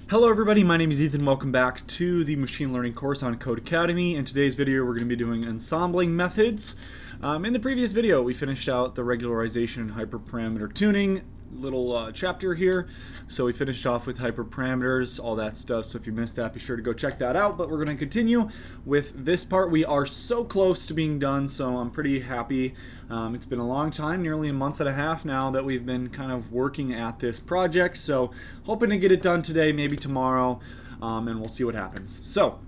Hello everybody, my name is Ethan. Welcome back to the machine learning course on Codecademy. In today's video we're going to be doing ensembling methods. In the previous video we finished out the regularization and hyperparameter tuning little chapter here. So we finished off with hyperparameters, all that stuff. So if you missed that, be sure to go check that out. But we're going to continue with this part. We are so close to being done, so I'm pretty happy. It's been a long time, nearly a month and a half now that we've been kind of working at this project. So hoping to get it done today, maybe tomorrow, and we'll see what happens. So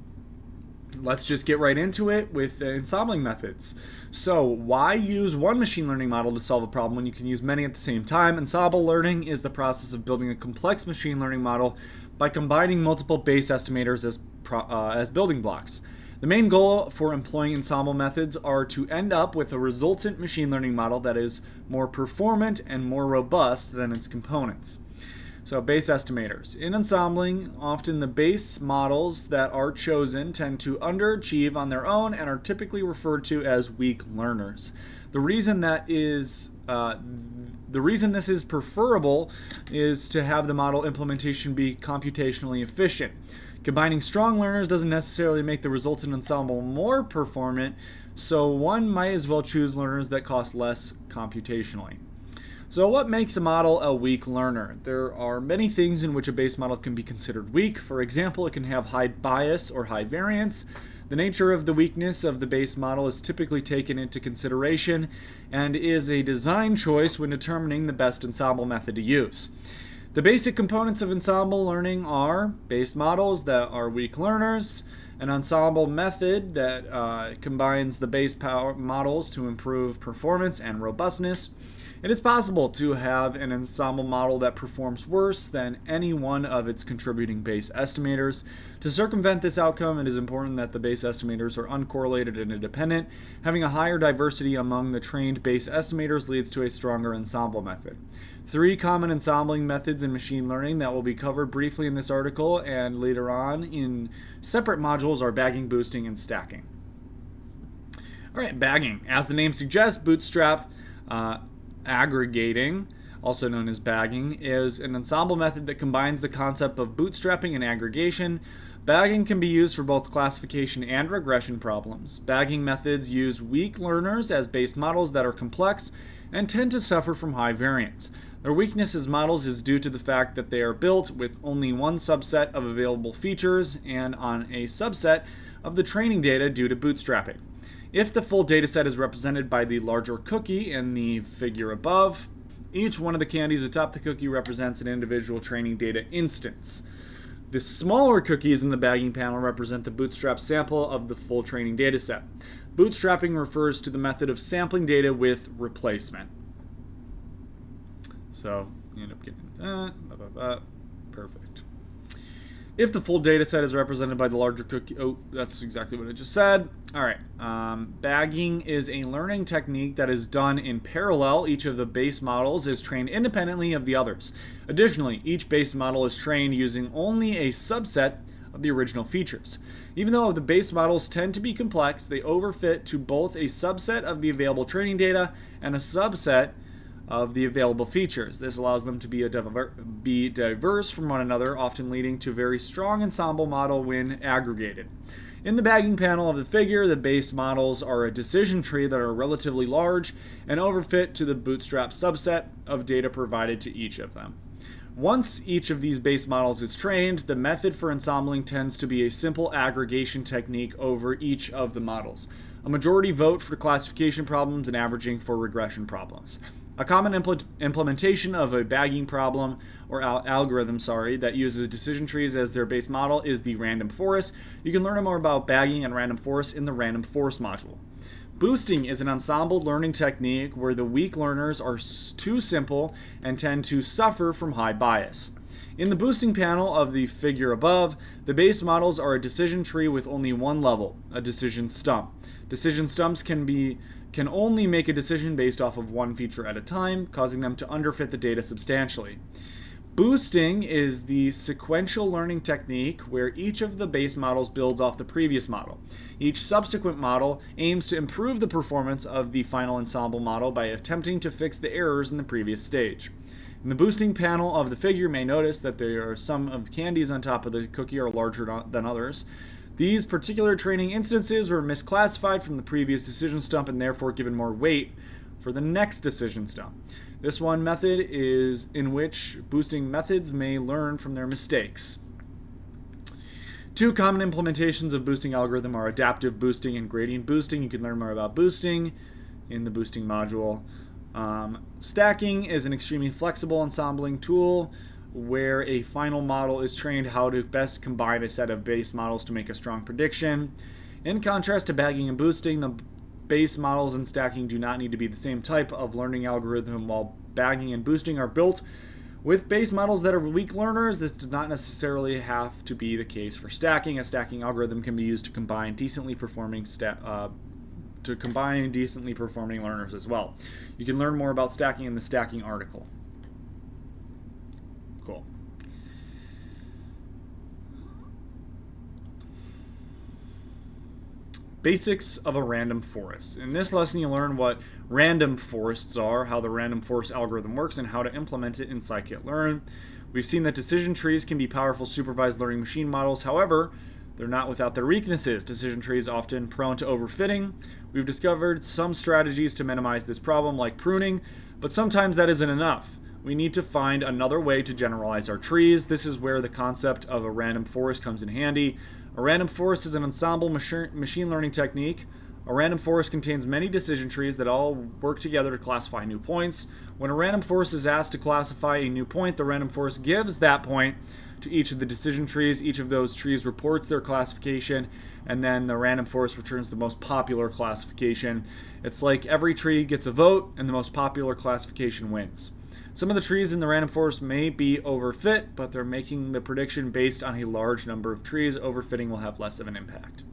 let's just get right into it with ensembling methods. So why use one machine learning model to solve a problem when you can use many at the same time? Ensemble learning is the process of building a complex machine learning model by combining multiple base estimators as building blocks. The main goal for employing ensemble methods are to end up with a resultant machine learning model that is more performant and more robust than its components. So base estimators. In ensembling, often the base models that are chosen tend to underachieve on their own and are typically referred to as weak learners. The reason this is preferable is to have the model implementation be computationally efficient. Combining strong learners doesn't necessarily make the resultant ensemble more performant, so one might as well choose learners that cost less computationally. So what makes a model a weak learner? There are many things in which a base model can be considered weak. For example, it can have high bias or high variance. The nature of the weakness of the base model is typically taken into consideration and is a design choice when determining the best ensemble method to use. The basic components of ensemble learning are base models that are weak learners, an ensemble method that combines the base models to improve performance and robustness. It is possible to have an ensemble model that performs worse than any one of its contributing base estimators. To circumvent this outcome, it is important that the base estimators are uncorrelated and independent. Having a higher diversity among the trained base estimators leads to a stronger ensemble method. 3 common ensembling methods in machine learning that will be covered briefly in this article and later on in separate modules are bagging, boosting, and stacking. Alright, bagging. As the name suggests, bootstrap aggregating, also known as bagging, is an ensemble method that combines the concept of bootstrapping and aggregation. Bagging can be used for both classification and regression problems. Bagging methods use weak learners as base models that are complex and tend to suffer from high variance. Their weakness as models is due to the fact that they are built with only one subset of available features and on a subset of the training data due to bootstrapping. If the full dataset is represented by the larger cookie in the figure above, each one of the candies atop the cookie represents an individual training data instance. The smaller cookies in the bagging panel represent the bootstrap sample of the full training dataset. Bootstrapping refers to the method of sampling data with replacement. So you end up getting that. Perfect. If the full data set is represented by the larger cookie, that's exactly what I just said. All right, bagging is a learning technique that is done in parallel. Each of the base models is trained independently of the others. Additionally, each base model is trained using only a subset of the original features. Even though the base models tend to be complex, they overfit to both a subset of the available training data and a subset of the available features. This allows them to be diverse from one another, often leading to a very strong ensemble model when aggregated. In the bagging panel of the figure, the base models are a decision tree that are relatively large and overfit to the bootstrap subset of data provided to each of them. Once each of these base models is trained, the method for ensembling tends to be a simple aggregation technique over each of the models. A majority vote for classification problems and averaging for regression problems. A common implementation of a bagging problem or algorithm, that uses decision trees as their base model is the random forest. You can learn more about bagging and random forest in the random forest module. Boosting is an ensemble learning technique where the weak learners are too simple and tend to suffer from high bias. In the boosting panel of the figure above, the base models are a decision tree with only one level, a decision stump. Decision stumps can only make a decision based off of one feature at a time, causing them to underfit the data substantially. Boosting is the sequential learning technique where each of the base models builds off the previous model. Each subsequent model aims to improve the performance of the final ensemble model by attempting to fix the errors in the previous stage. In the boosting panel of the figure, you may notice that there are some of candies on top of the cookie are larger than others. These particular training instances were misclassified from the previous decision stump and therefore given more weight for the next decision stump. This one method is in which boosting methods may learn from their mistakes. Two common implementations of boosting algorithm are adaptive boosting and gradient boosting. You can learn more about boosting in the boosting module. Stacking is an extremely flexible ensembling tool where a final model is trained how to best combine a set of base models to make a strong prediction. In contrast to bagging and boosting, the base models and stacking do not need to be the same type of learning algorithm, while bagging and boosting are built with base models that are weak learners. This does not necessarily have to be the case for stacking. A stacking algorithm can be used to combine decently performing learners as well. You can learn more about stacking in the stacking article. Cool. Basics of a random forest. In this lesson, you learn what random forests are, how the random forest algorithm works, and how to implement it in scikit-learn. We've seen that decision trees can be powerful supervised learning machine models. However, they're not without their weaknesses. Decision trees are often prone to overfitting. We've discovered some strategies to minimize this problem, like pruning, but sometimes that isn't enough. We need to find another way to generalize our trees. This is where the concept of a random forest comes in handy. A random forest is an ensemble machine learning technique. A random forest contains many decision trees that all work together to classify new points. When a random forest is asked to classify a new point, the random forest gives that point to each of the decision trees. Each of those trees reports their classification, and then the random forest returns the most popular classification. It's like every tree gets a vote, and the most popular classification wins. Some of the trees in the random forest may be overfit, but they're making the prediction based on a large number of trees. Overfitting will have less of an impact.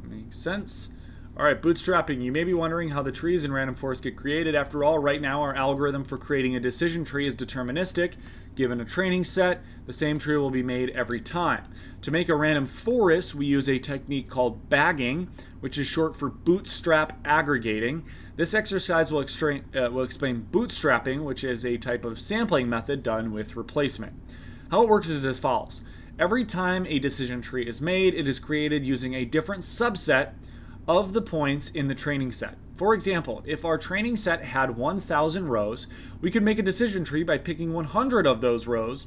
Makes sense. All right, bootstrapping. You may be wondering how the trees in random forest get created. After all, right now our algorithm for creating a decision tree is deterministic. Given a training set, the same tree will be made every time. To make a random forest, we use a technique called bagging, which is short for bootstrap aggregating. This exercise will explain bootstrapping, which is a type of sampling method done with replacement. How it works is as follows. Every time a decision tree is made, it is created using a different subset of the points in the training set. For example, if our training set had 1,000 rows, we could make a decision tree by picking 100 of those rows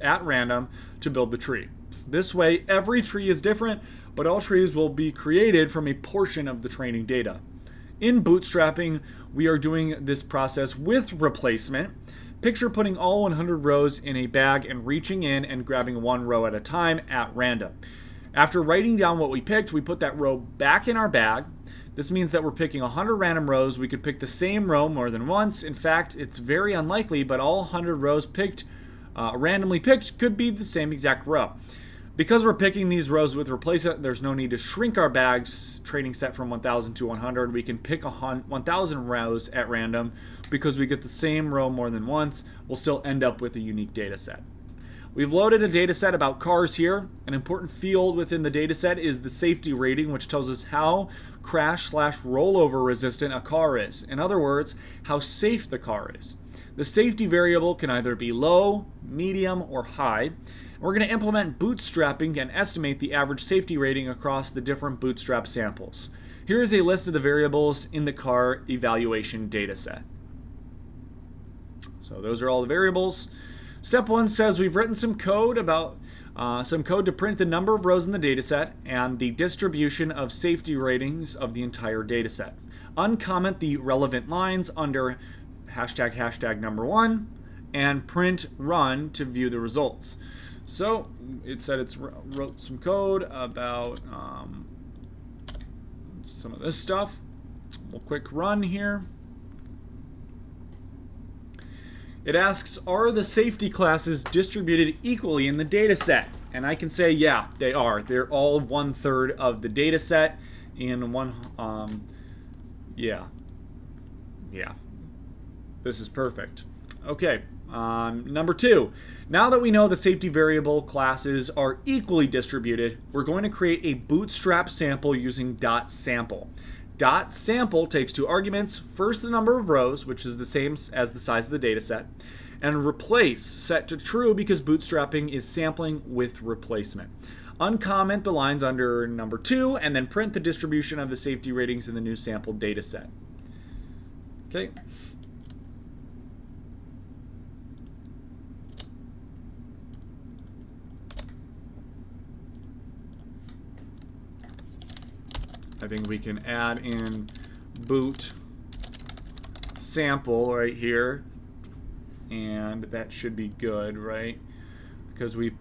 at random to build the tree. This way, every tree is different, but all trees will be created from a portion of the training data. In bootstrapping, we are doing this process with replacement. Picture putting all 100 rows in a bag and reaching in and grabbing one row at a time at random. After writing down what we picked, we put that row back in our bag. This means that we're picking 100 random rows. We could pick the same row more than once. In fact, it's very unlikely, but all 100 rows randomly picked could be the same exact row. Because we're picking these rows with replacement, there's no need to shrink our bag's training set from 1,000 to 100. We can pick 1,000 rows at random. Because we get the same row more than once, we'll still end up with a unique data set. We've loaded a data set about cars here. An important field within the data set is the safety rating, which tells us how crash/rollover resistant a car is. In other words, how safe the car is. The safety variable can either be low, medium, or high. We're going to implement bootstrapping and estimate the average safety rating across the different bootstrap samples. Here is a list of the variables in the car evaluation data set. So those are all the variables. Step 1 says we've written some code to print the number of rows in the data set and the distribution of safety ratings of the entire data set. Uncomment the relevant lines under ## number 1 and print run to view the results. So it said it's wrote some code about some of this stuff. We'll quick run here. It asks, are the safety classes distributed equally in the data set? And I can say, yeah, they are. They're all 1/3 of the data set in one, yeah. This is perfect. Okay, number 2. Now that we know the safety variable classes are equally distributed, we're going to create a bootstrap sample using .sample. dot sample takes two arguments. First, the number of rows, which is the same as the size of the data set, and replace set to true because bootstrapping is sampling with replacement. Uncomment the lines under number 2, and then print the distribution of the safety ratings in the new sampled data set. Okay. I think we can add in boot sample right here, and that should be good, right? Because we're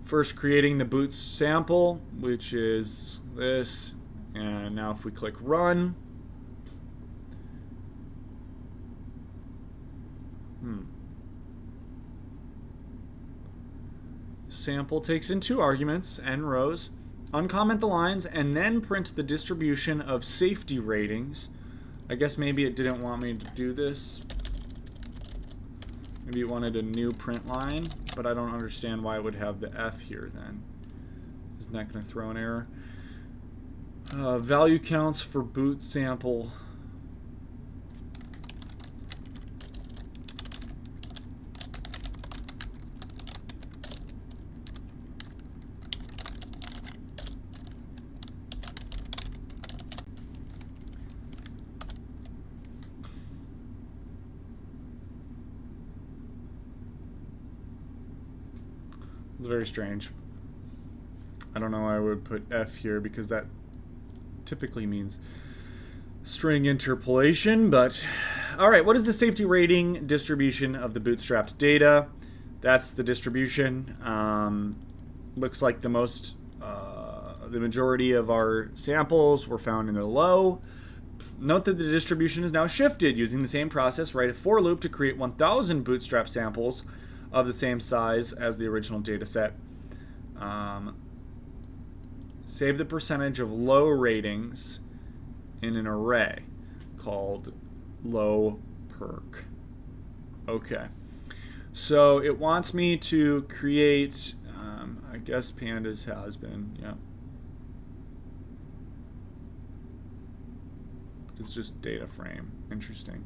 first creating the boot sample, which is this, and now if we click run, sample takes in two arguments, n rows. Uncomment the lines, and then print the distribution of safety ratings. I guess maybe it didn't want me to do this. Maybe it wanted a new print line, but I don't understand why it would have the F here then. Isn't that going to throw an error? Value counts for boot sample. It's very strange. I don't know why I would put F here because that typically means string interpolation, but alright, what is the safety rating distribution of the bootstrapped data? That's the distribution. Looks like the majority of our samples were found in the low. Note that the distribution is now shifted. Using the same process, write a for loop to create 1,000 bootstrap samples of the same size as the original data set. Save the percentage of low ratings in an array called low perk. Okay. So it wants me to create, I guess pandas has been, yeah. It's just data frame. Interesting.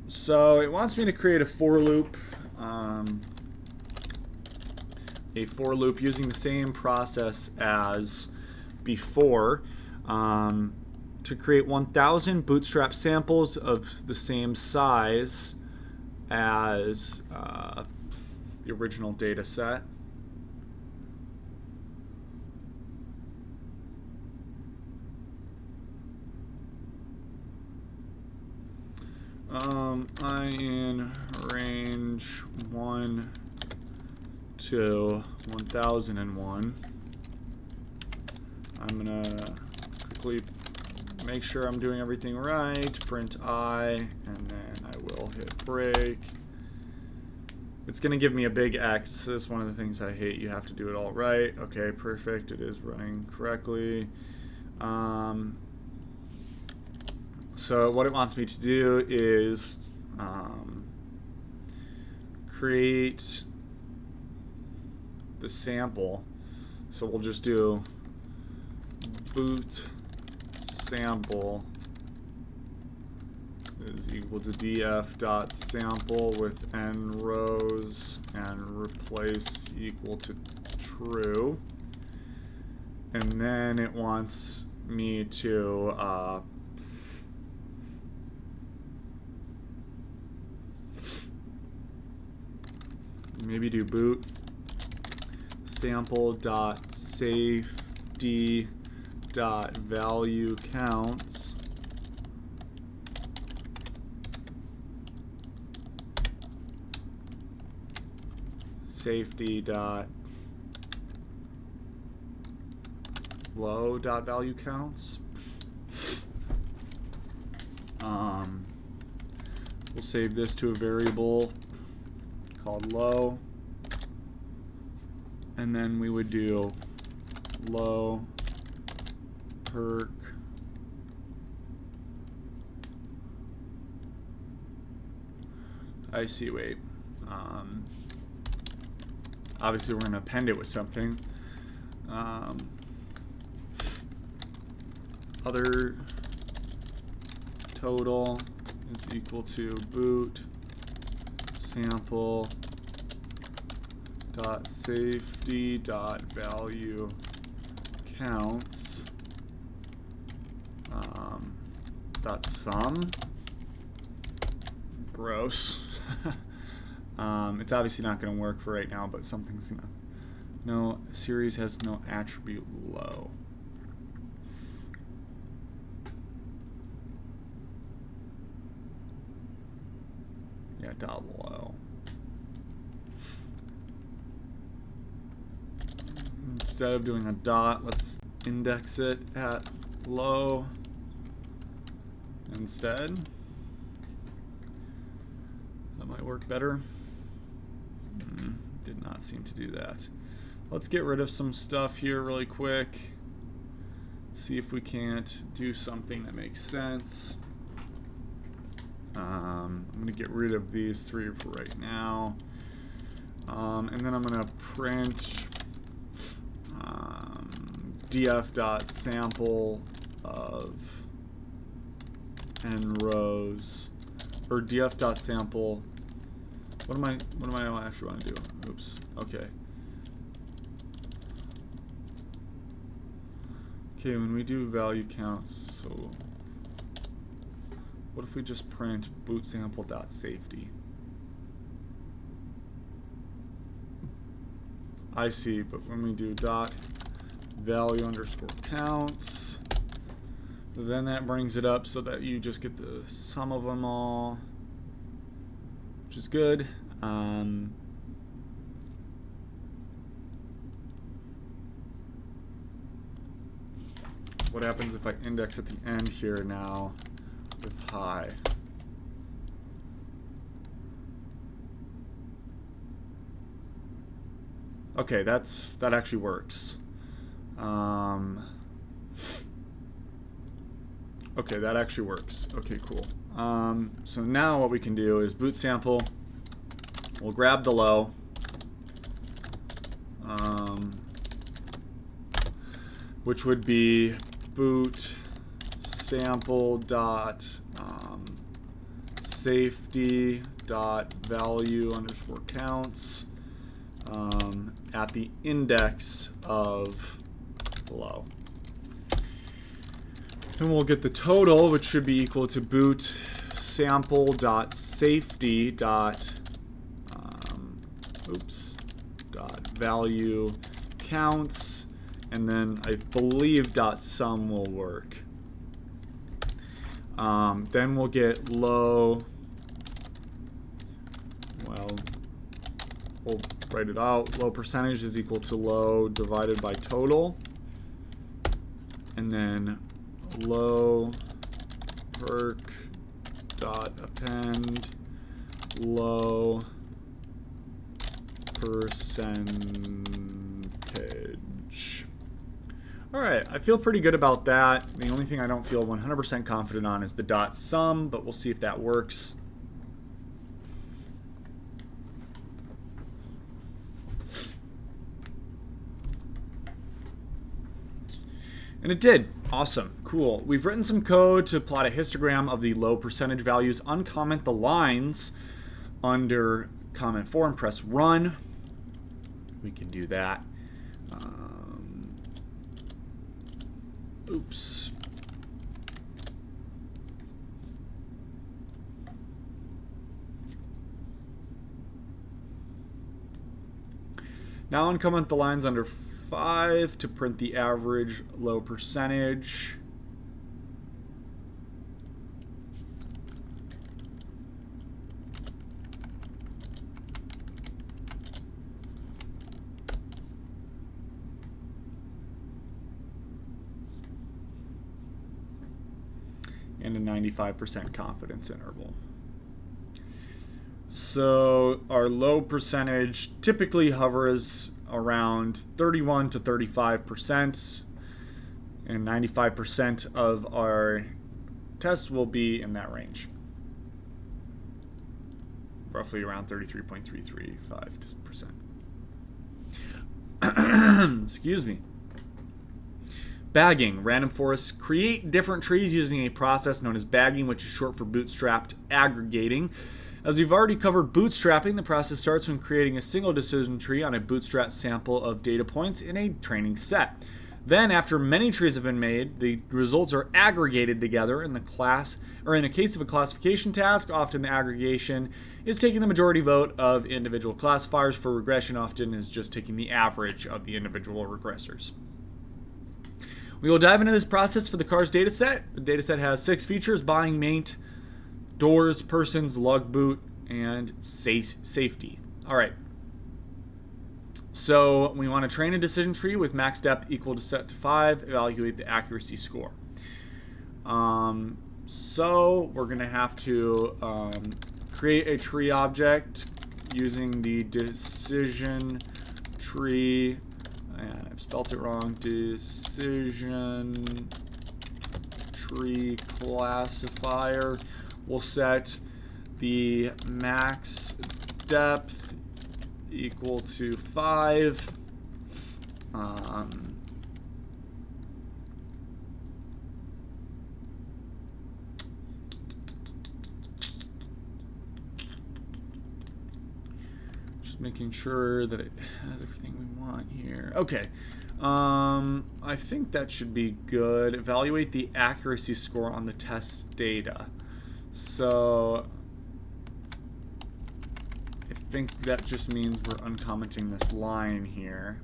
So it wants me to create a for loop using the same process as before to create 1,000 bootstrap samples of the same size as the original data set. I in range 1 to 1001. I'm gonna quickly make sure I'm doing everything right. Print I, and then I will hit break. It's gonna give me a big X. This is one of the things I hate. You have to do it all right. Okay, perfect. It is running correctly. So what it wants me to do is create the sample. So we'll just do boot sample is equal to df.sample with n rows and replace equal to true. And then it wants me to maybe do boot sample dot safety dot value counts safety dot low dot value counts. We'll save this to a variable called low, and then we would do low perk I see, wait. Obviously we're going to append it with something. Other total is equal to boot sample dot safety dot value counts dot sum. Gross. It's obviously not going to work for right now, but something's gonna. No, series has no attribute low. Yeah, dot low. Instead of doing a dot, let's index it at low instead. That might work better. Did not seem to do that. Let's get rid of some stuff here really quick. See if we can't do something that makes sense. I'm going to get rid of these three for right now. And then I'm going to print df.sample of n rows, or df.sample. What am I actually want to do? Oops. Okay. Okay, when we do value counts, so what if we just print boot sample.safety? I see, but when we do dot value underscore counts, then that brings it up so that you just get the sum of them all, which is good. What happens if I index at the end here now with high? Okay, that actually works. Okay, that actually works. Okay, cool. So now what we can do is boot sample. We'll grab the low. Which would be boot sample dot safety dot value underscore counts at the index of low. Then we'll get the total, which should be equal to boot sample dot safety dot dot value counts, and then I believe dot sum will work. Then we'll get low. Well, we'll write it out. Low percentage is equal to low divided by total, and then low perc dot append low percentage. All right, I feel pretty good about that. The only thing I don't feel 100% confident on is the dot sum, but we'll see if that works. And it did. Awesome. Cool. We've written some code to plot a histogram of the low percentage values. Uncomment the lines under comment 4 and press run. We can do that. Oops. Now uncomment the lines under 5 to print the average low percentage. And a 95% confidence interval. So our low percentage typically hovers around 31 to 35%, and 95% of our tests will be in that range, roughly around 33.335%. Excuse me. Bagging. Random forests create different trees using a process known as bagging, which is short for bootstrapped aggregating. As we've already covered bootstrapping, the process starts when creating a single decision tree on a bootstrap sample of data points in a training set. Then, after many trees have been made, the results are aggregated together in the class, or in a case of a classification task, often the aggregation is taking the majority vote of individual classifiers. For regression, often is just taking the average of the individual regressors. We will dive into this process for the cars dataset. The dataset has 6 features: buying, maint, doors, persons, lug boot, and safety. All right. So we want to train a decision tree with max depth equal to set to 5, evaluate the accuracy score. So we're going to have to create a tree object using the decision tree, and I've spelled it wrong, decision tree classifier. We'll set the max depth equal to 5. Just making sure that it has everything we want here. Okay. I think that should be good. Evaluate the accuracy score on the test data. So I think that just means we're uncommenting this line here.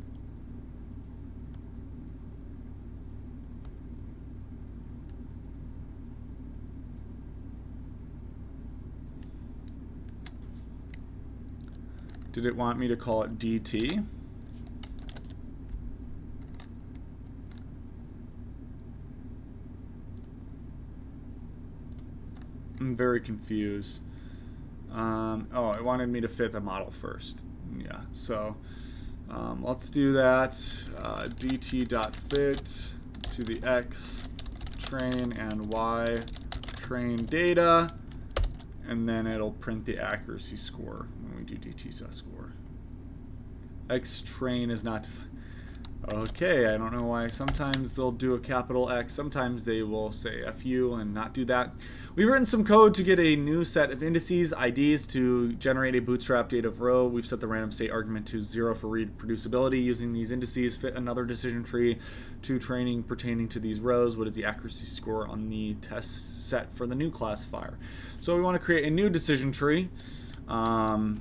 Did it want me to call it DT? I'm very confused. Oh, it wanted me to fit the model first. Yeah, so let's do that. dt.fit to the x train and y train data, and then it'll print the accuracy score when we do dt.score. X train is not defined. Okay, I don't know why. Sometimes they'll do a capital X, sometimes they will say FU and not do that. We've written some code to get a new set of indices, IDs, to generate a bootstrap data of row. We've set the random state argument to 0 for reproducibility. Using these indices, fit another decision tree to training pertaining to these rows. What is the accuracy score on the test set for the new classifier? So we want to create a new decision tree. And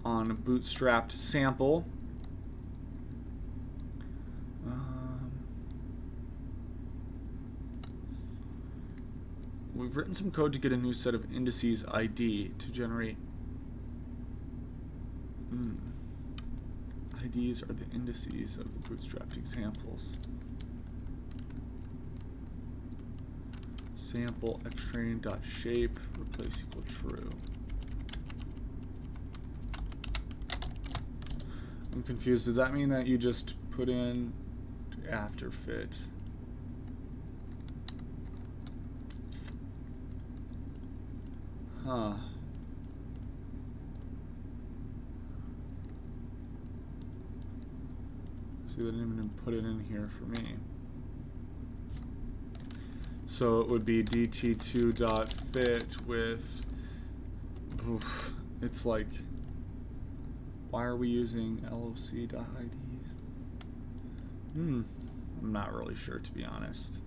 on a bootstrapped sample, we've written some code to get a new set of indices ID to generate. IDs are the indices of the bootstrapped examples. Sample xtrain.shape replace equal true. I'm confused. Does that mean that you just put in after fit? Huh. See, they didn't even put it in here for me. So it would be dt2.fit with, it's like, why are we using loc.ids? I'm not really sure, to be honest.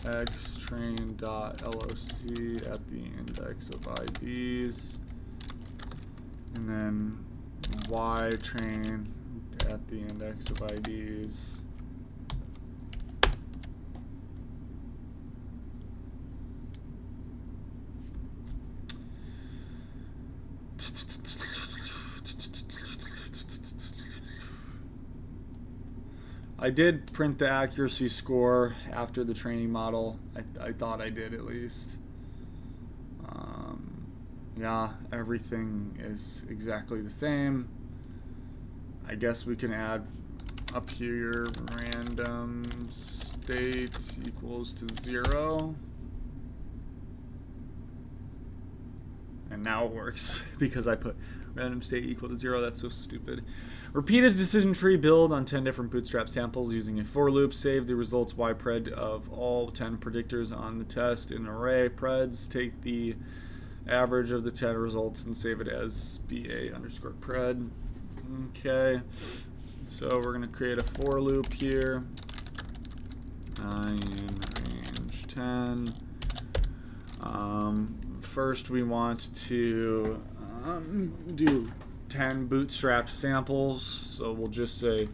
xtrain.loc at the index of IDs, and then ytrain at the index of IDs. I did print the accuracy score after the training model. I thought I did, at least. Yeah, everything is exactly the same. I guess we can add up here random state equals to 0. And now it works because I put Random state equal to 0. That's so stupid. Repeat a decision tree build on 10 different bootstrap samples using a for loop. Save the results ypred of all 10 predictors on the test in an array. Preds take the average of the 10 results and save it as ba_pred. Okay, so we're going to create a for loop here. In range 10. First we want to do 10 bootstrapped samples, so we'll just say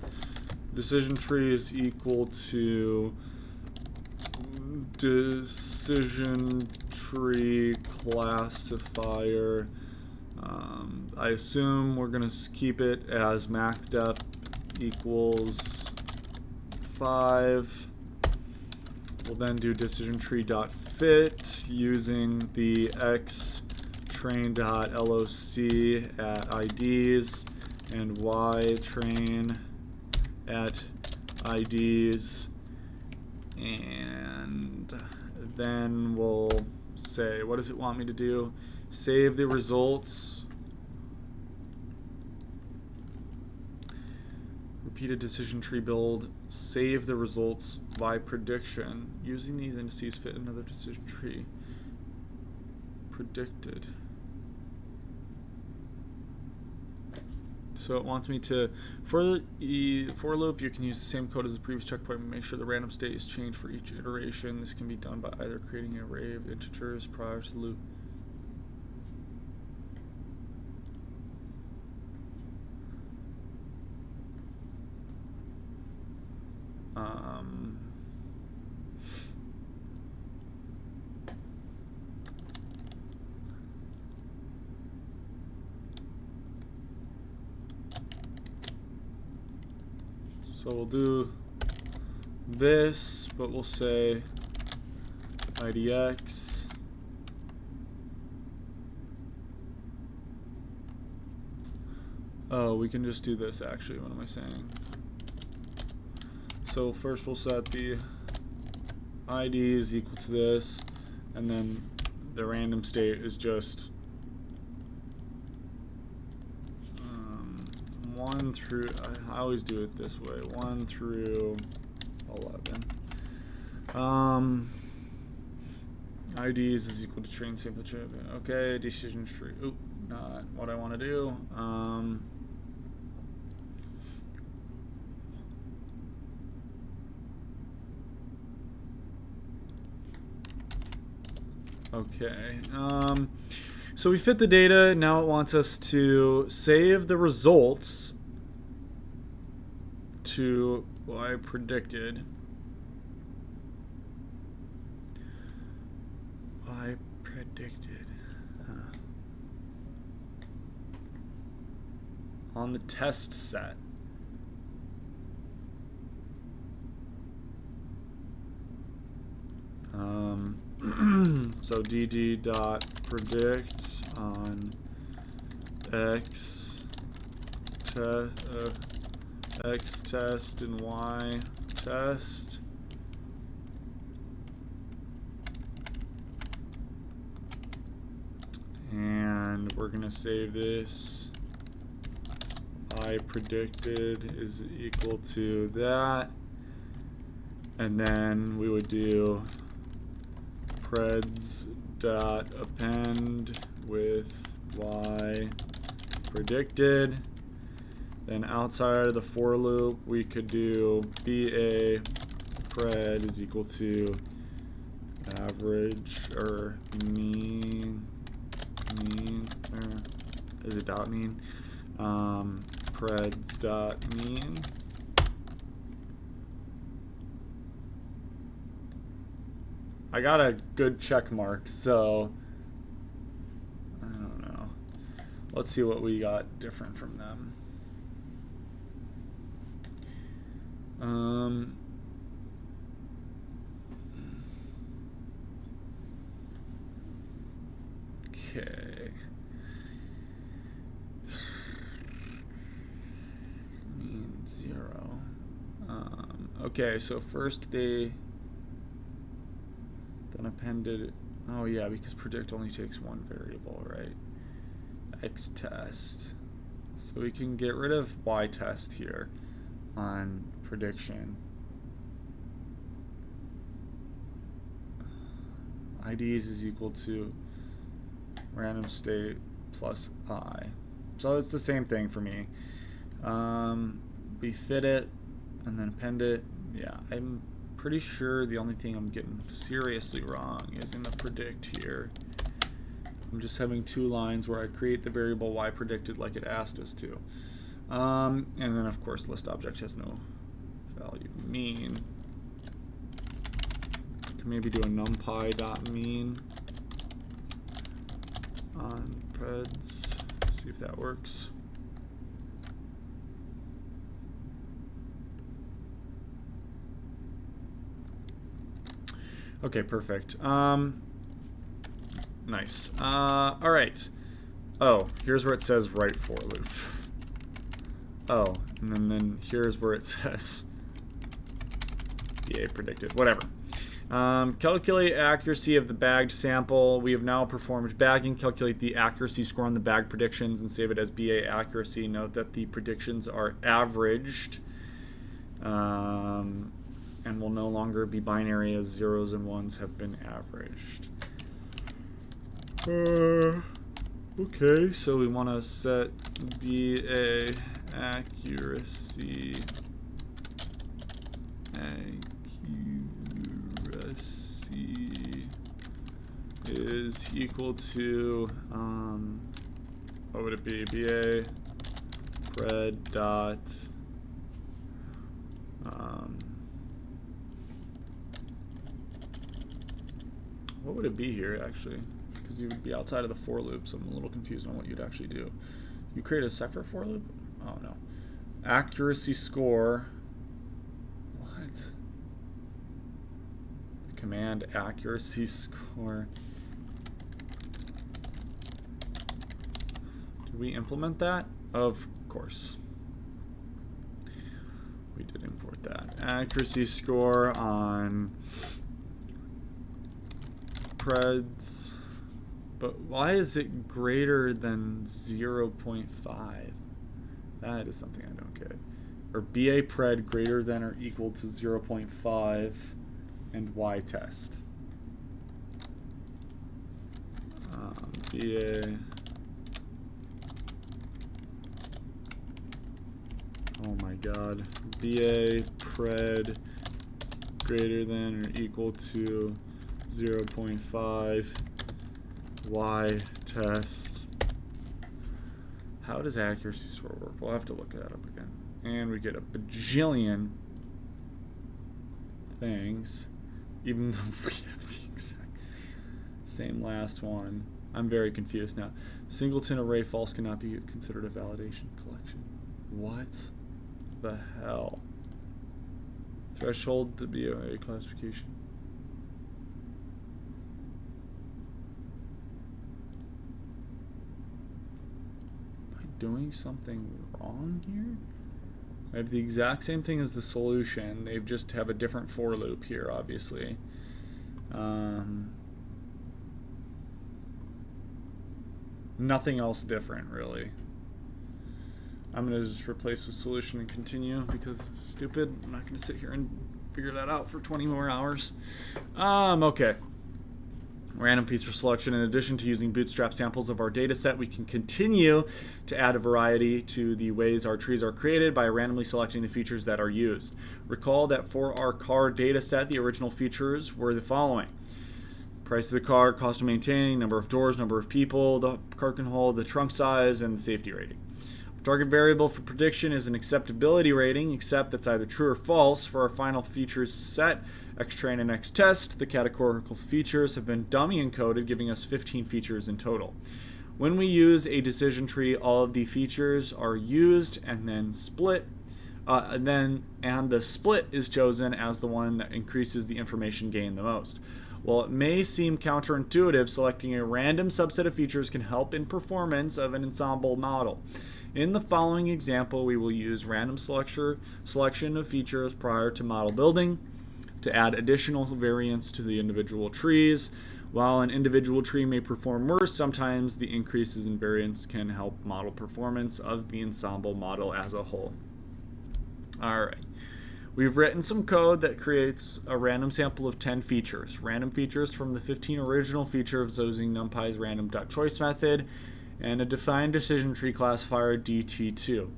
decision tree is equal to decision tree classifier. I assume we're going to keep it as math_dep equals 5. We'll then do decision tree.fit using the xtrain.loc at IDs and ytrain at IDs, and then we'll say, what does it want me to do? Save the results. Repeat a decision tree build. Save the results by prediction. Using these indices fit another decision tree. Predicted. So it wants me to, for the for loop, you can use the same code as the previous checkpoint and make sure the random state is changed for each iteration. This can be done by either creating an array of integers prior to the loop. So we'll do this, but we'll say IDX. Oh, we can just do this actually. What am I saying? So first we'll set the ID is equal to this, and then the random state is just 1 through, I always do it this way, 1 through 11. IDs is equal to train sample chip. Okay, decision tree. Oop, not what I want to do. Okay. So we fit the data. Now it wants us to save the results to what I predicted. I predicted. On the test set. So dd.predicts on x test and y test. And we're going to save this. I predicted is equal to that. And then we would do preds.append with y predicted. Then outside of the for loop, we could do ba pred is equal to average or mean, or is it dot mean? Preds dot mean. I got a good check mark, so I don't know. Let's see what we got different from them. Okay. Mean 0. Okay, so first they then appended. Oh yeah, because predict only takes one variable, right? X test. So we can get rid of Y test here on prediction. IDs is equal to random state plus I. So it's the same thing for me. We fit it and then append it. Yeah, I'm pretty sure the only thing I'm getting seriously wrong is in the predict here. I'm just having two lines where I create the variable y predicted like it asked us to. And then of course list object has no value mean. Can maybe do a numpy dot mean on preds. See if that works. Okay, perfect. Nice. All right. Oh, here's where it says write for loop. Oh, and then here's where it says BA predicted. Whatever. Calculate accuracy of the bagged sample. We have now performed bagging. Calculate the accuracy score on the bag predictions and save it as BA accuracy. Note that the predictions are averaged and will no longer be binary as zeros and ones have been averaged. Okay, so we want to set BA accuracy is equal to what would it be? BA pred dot what would it be here actually? Because you would be outside of the for loop, so I'm a little confused on what you'd actually do. You create a separate for loop? Oh no. Accuracy score. What? Command accuracy score. Did we implement that? Of course. We did import that. Accuracy score on preds. But why is it greater than 0.5? That is something I don't get. Or BA pred greater than or equal to 0.5 and Y test. BA. Oh my god. BA pred greater than or equal to 0.5 Y test. How does accuracy score work? We'll have to look that up again. And we get a bajillion things, even though we have the exact same last one. I'm very confused now. Singleton array false cannot be considered a validation collection. What the hell? Threshold to be a classification. Doing something wrong here? I have the exact same thing as the solution. They just have a different for loop here, obviously. Nothing else different, really. I'm going to just replace with solution and continue because it's stupid. I'm not going to sit here and figure that out for 20 more hours. Okay. Random feature selection. In addition to using bootstrap samples of our data set, we can continue to add a variety to the ways our trees are created by randomly selecting the features that are used. Recall that for our car data set, the original features were the following: price of the car, cost of maintaining, number of doors, number of people the car can hold, the trunk size, and the safety rating. Our target variable for prediction is an acceptability rating, except that's either true or false. For our final features set, Xtrain and Xtest, the categorical features have been dummy encoded, giving us 15 features in total. When we use a decision tree, all of the features are used and then split, and the split is chosen as the one that increases the information gain the most. While it may seem counterintuitive, selecting a random subset of features can help in performance of an ensemble model. In the following example, we will use random selection of features prior to model building. to add additional variance to the individual trees. While an individual tree may perform worse, sometimes the increases in variance can help model performance of the ensemble model as a whole. All right. We've written some code that creates a random sample of 10 features. Random features from the 15 original features using NumPy's random.choice method and a defined decision tree classifier DT2.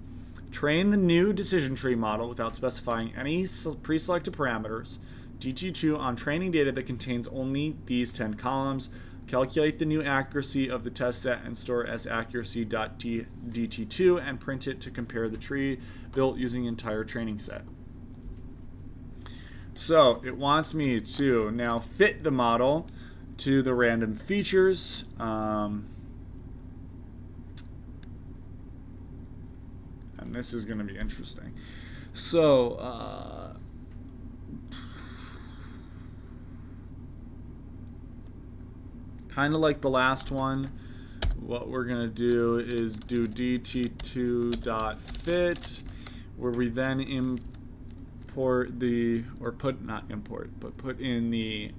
Train the new decision tree model without specifying any pre-selected parameters, DT2, on training data that contains only these 10 columns. Calculate the new accuracy of the test set and store as accuracy.dt2 and print it to compare the tree built using entire training set. So it wants me to now fit the model to the random features. And this is going to be interesting. So kind of like the last one, what we're going to do is do dt2.fit, where we then import the, or put, not import, but put in the,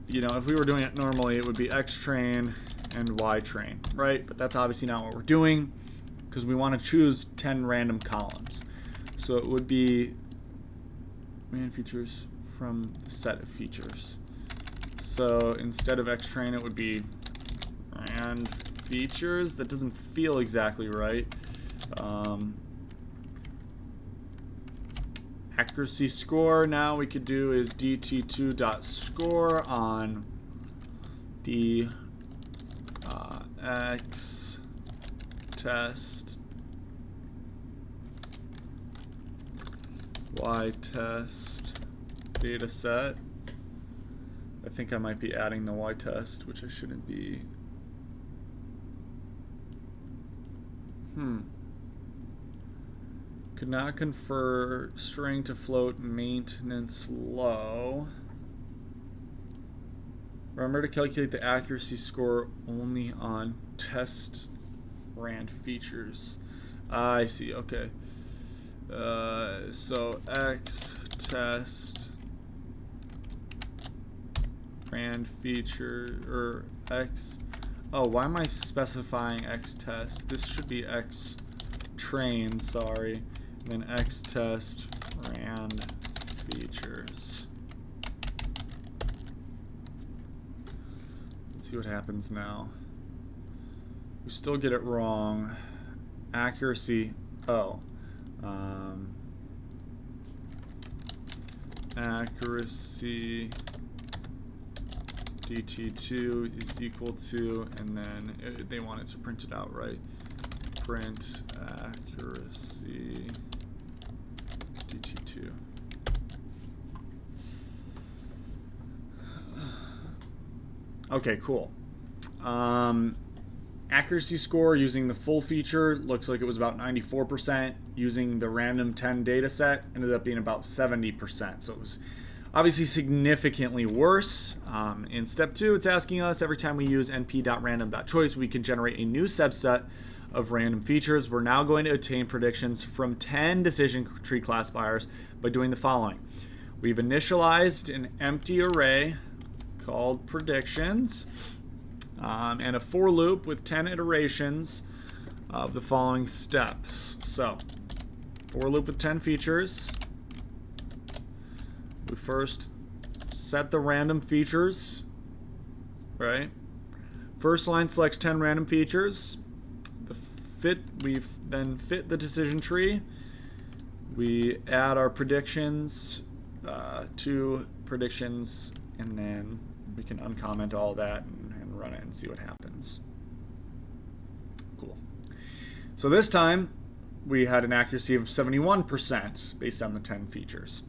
you know, if we were doing it normally, it would be xtrain and ytrain, right? But that's obviously not what we're doing, because we want to choose 10 random columns. So it would be random features from the set of features. So instead of xtrain, it would be rand features. That doesn't feel exactly right. Accuracy score, now we could do is dt2.score on the x test, y test data set. I think I might be adding the y test, which I shouldn't be. Could not convert string to float, maintenance low. Remember to calculate the accuracy score only on test rand features. I see, okay. So x test rand feature, or x, oh, why am I specifying x test? This should be x train, sorry. And then x test rand features. Let's see what happens now. We still get it wrong. Accuracy, oh. Accuracy dt2 is equal to, and then they want it to print it out, right? Print accuracy dt2. Okay, cool. Accuracy score using the full feature looks like it was about 94%. Using the random 10 data set ended up being about 70%. So it was obviously significantly worse. In step 2, it's asking us every time we use np.random.choice, we can generate a new subset of random features. We're now going to obtain predictions from 10 decision tree classifiers by doing the following. We've initialized an empty array called predictions, and a for loop with 10 iterations of the following steps. So, for loop with 10 features. We first set the random features, right? First line selects 10 random features. We then fit the decision tree. We add our predictions to predictions, and then we can uncomment all that and run it and see what happens. Cool. So this time we had an accuracy of 71% based on the 10 features.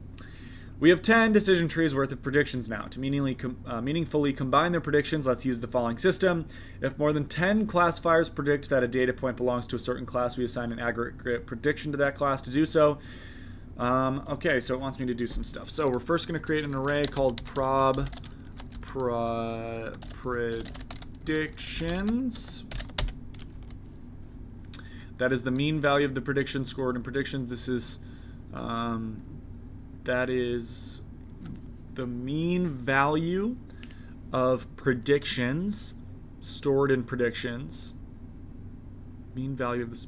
We have 10 decision trees worth of predictions now. To meaningfully combine their predictions, let's use the following system. If more than 10 classifiers predict that a data point belongs to a certain class, we assign an aggregate prediction to that class to do so. Okay, so it wants me to do some stuff. So we're first going to create an array called predictions. That is the mean value of the prediction scored in predictions. This is that is the mean value of predictions stored in predictions. Mean value of this.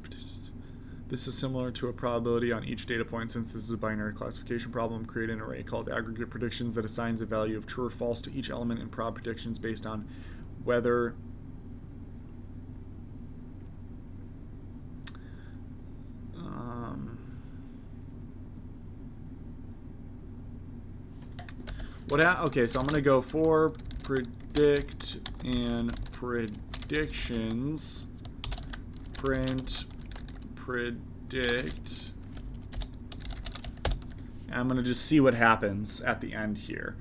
This is similar to a probability on each data point. Since this is a binary classification problem, create an array called aggregate predictions that assigns a value of true or false to each element in prob predictions based on whether okay, so I'm going to go for predict and predictions, print predict, and I'm going to just see what happens at the end here.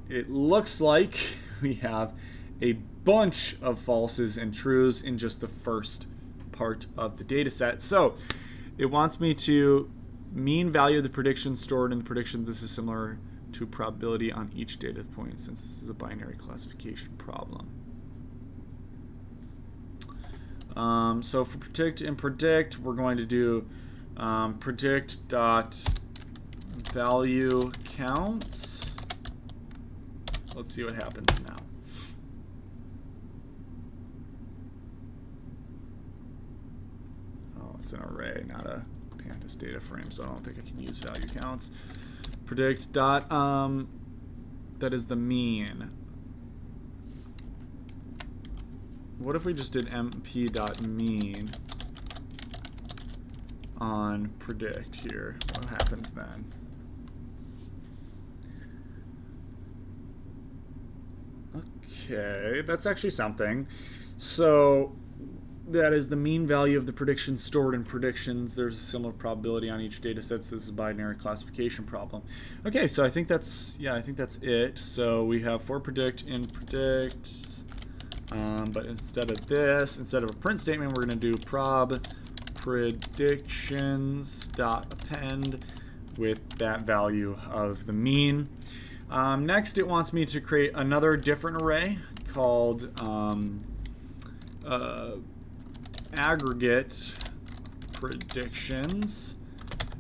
It looks like we have a bunch of falses and trues in just the first part of the data set. So it wants me to mean value of the predictions stored in the prediction. This is similar to probability on each data point, since this is a binary classification problem. So for predict and predict, we're going to do predict dot value counts. Let's see what happens now. Oh, it's an array, not a pandas data frame, so I don't think I can use value counts. Predict dot that is the mean. What if we just did mp.mean on predict here? What happens then? Okay, that's actually something. So that is the mean value of the predictions stored in predictions. There's a similar probability on each data set. So this is a binary classification problem. Okay, so I think that's it. So we have for predict in predicts. But instead of this, instead of a print statement, we're going to do prob predictions dot append with that value of the mean. Next, it wants me to create another different array called aggregate predictions,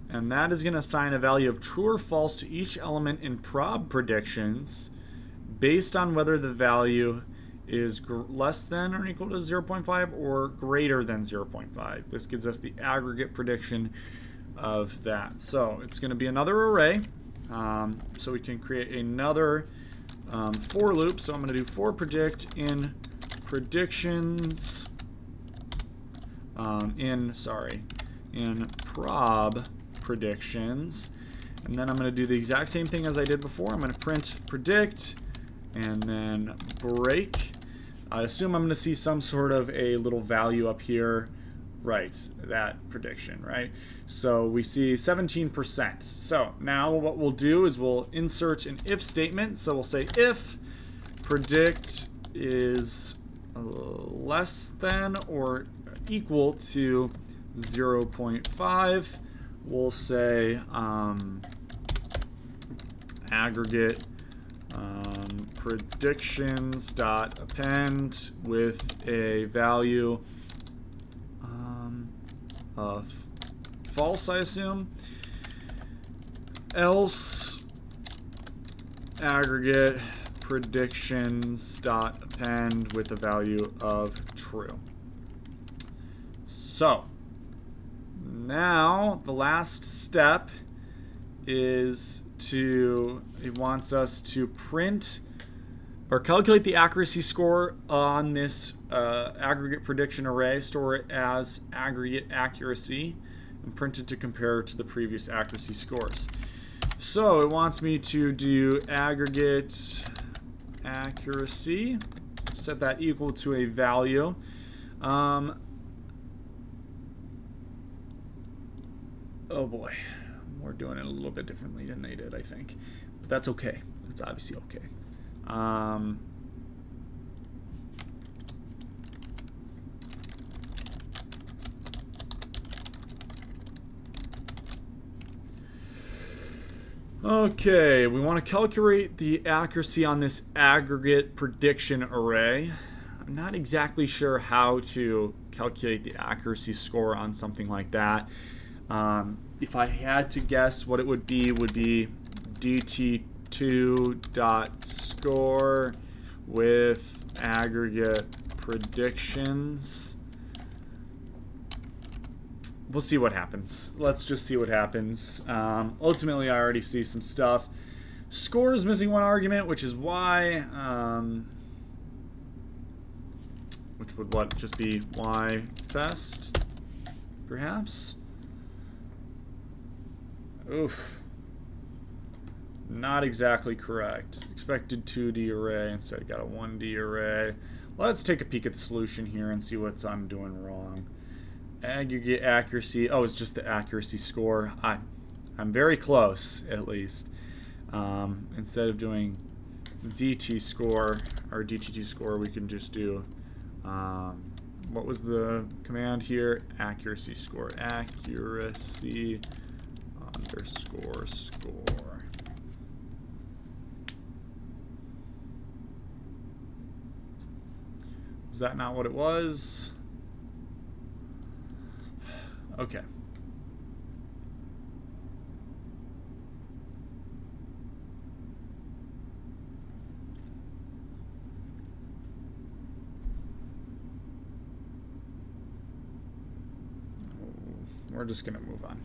and that is going to assign a value of true or false to each element in prob predictions based on whether the value is less than or equal to 0.5 or greater than 0.5. This gives us the aggregate prediction of that. So it's going to be another array. So we can create another for loop. So I'm going to do for predict in predictions in prob predictions, and then I'm going to do the exact same thing as I did before. I'm going to print predict and then break. I assume I'm going to see some sort of a little value up here. Right, that prediction, right? So we see 17%. So now what we'll do is we'll insert an if statement. So we'll say if predict is less than or equal to 0.5, we'll say aggregate predictions dot append with a value of false, I assume. Else aggregate predictions dot append with a value of true. So now the last step is it wants us to print or calculate the accuracy score on this aggregate prediction array, store it as aggregate accuracy, and print it to compare to the previous accuracy scores. So it wants me to do aggregate accuracy, set that equal to a value. Oh boy, we're doing it a little bit differently than they did, I think. But that's okay. That's obviously okay. Okay, we want to calculate the accuracy on this aggregate prediction array. I'm not exactly sure how to calculate the accuracy score on something like that. If I had to guess, what it would be dt2 2 dot score with aggregate predictions. We'll see what happens. Let's just see what happens. Ultimately, I already see some stuff. Score is missing one argument, which is y, which would just be y test, perhaps? Oof. Not exactly correct. Expected 2D array, instead I got a 1D array. Let's take a peek at the solution here and see what I'm doing wrong. Aggregate accuracy. Oh, it's just the accuracy score. I'm very close, at least. Instead of doing DT score or DT2 score, we can just do what was the command here? Accuracy score. Accuracy underscore score. Is that not what it was? Okay. We're just going to move on.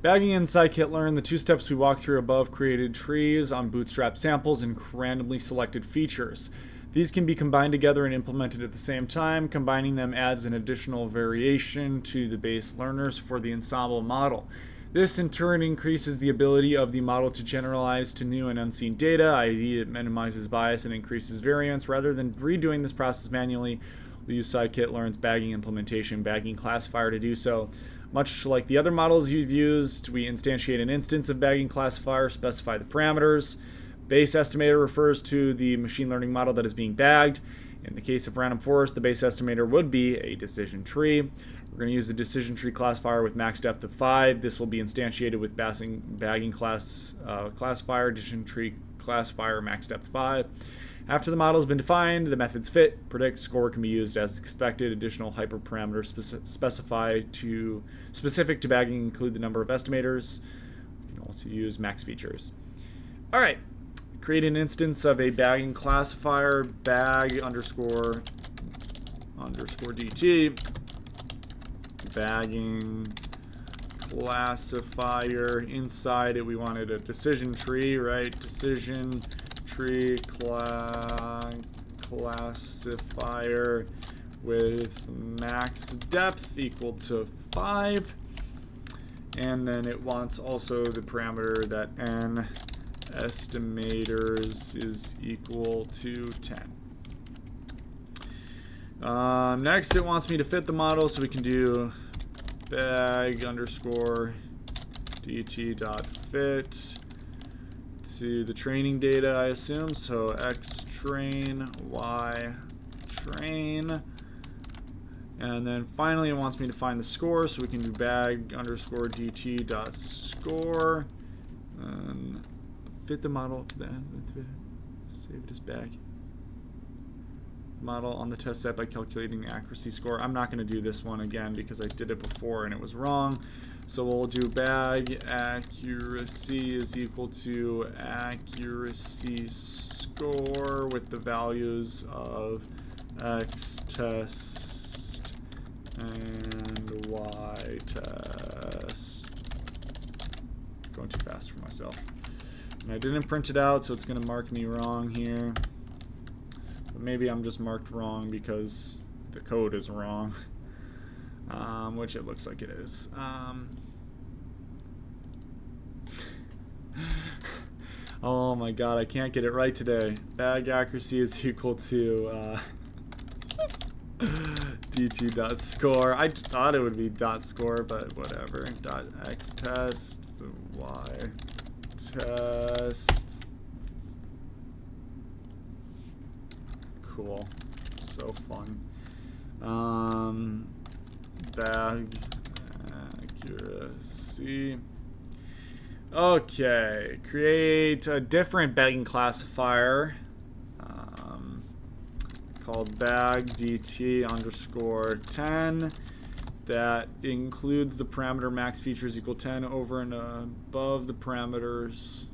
Bagging and scikit-learn, the two steps we walked through above created trees on bootstrap samples and randomly selected features. These can be combined together and implemented at the same time. Combining them adds an additional variation to the base learners for the ensemble model. This in turn increases the ability of the model to generalize to new and unseen data, i.e. it minimizes bias and increases variance. Rather than redoing this process manually, we'll use scikit-learn's bagging implementation, bagging classifier to do so. Much like the other models you've used, we instantiate an instance of bagging classifier, specify the parameters. Base estimator refers to the machine learning model that is being bagged. In the case of random forest, the base estimator would be a decision tree. We're going to use the decision tree classifier with max depth of 5. This will be instantiated with bagging classifier, decision tree classifier, max depth 5. After the model has been defined, the methods fit, predict, score can be used as expected. Additional hyperparameters specific to bagging include the number of estimators. We can also use max features. All right. Create an instance of a bagging classifier, bag underscore DT, bagging classifier. Inside it, we wanted a decision tree, right? Decision tree classifier with max depth equal to 5. And then it wants also the parameter that n estimators is equal to 10. Next, it wants me to fit the model, so we can do bag underscore dt dot fit to the training data, I assume. So x train, y train. And then finally, it wants me to find the score, so we can do bag underscore dt dot score. And fit the model to that. Save it as bag. Model on the test set by calculating the accuracy score. I'm not going to do this one again because I did it before and it was wrong. So we'll do bag accuracy is equal to accuracy score with the values of x test and y test. Going too fast for myself. And I didn't print it out, so it's going to mark me wrong here. But maybe I'm just marked wrong because the code is wrong. Which it looks like it is. Oh my god, I can't get it right today. Bag accuracy is equal to dt.score. I thought it would be .score, but whatever. .x test, y test. Cool. So fun. Bag accuracy. Okay. Create a different bagging classifier called bag dt underscore 10 that includes the parameter max features equal 10 over and above the parameters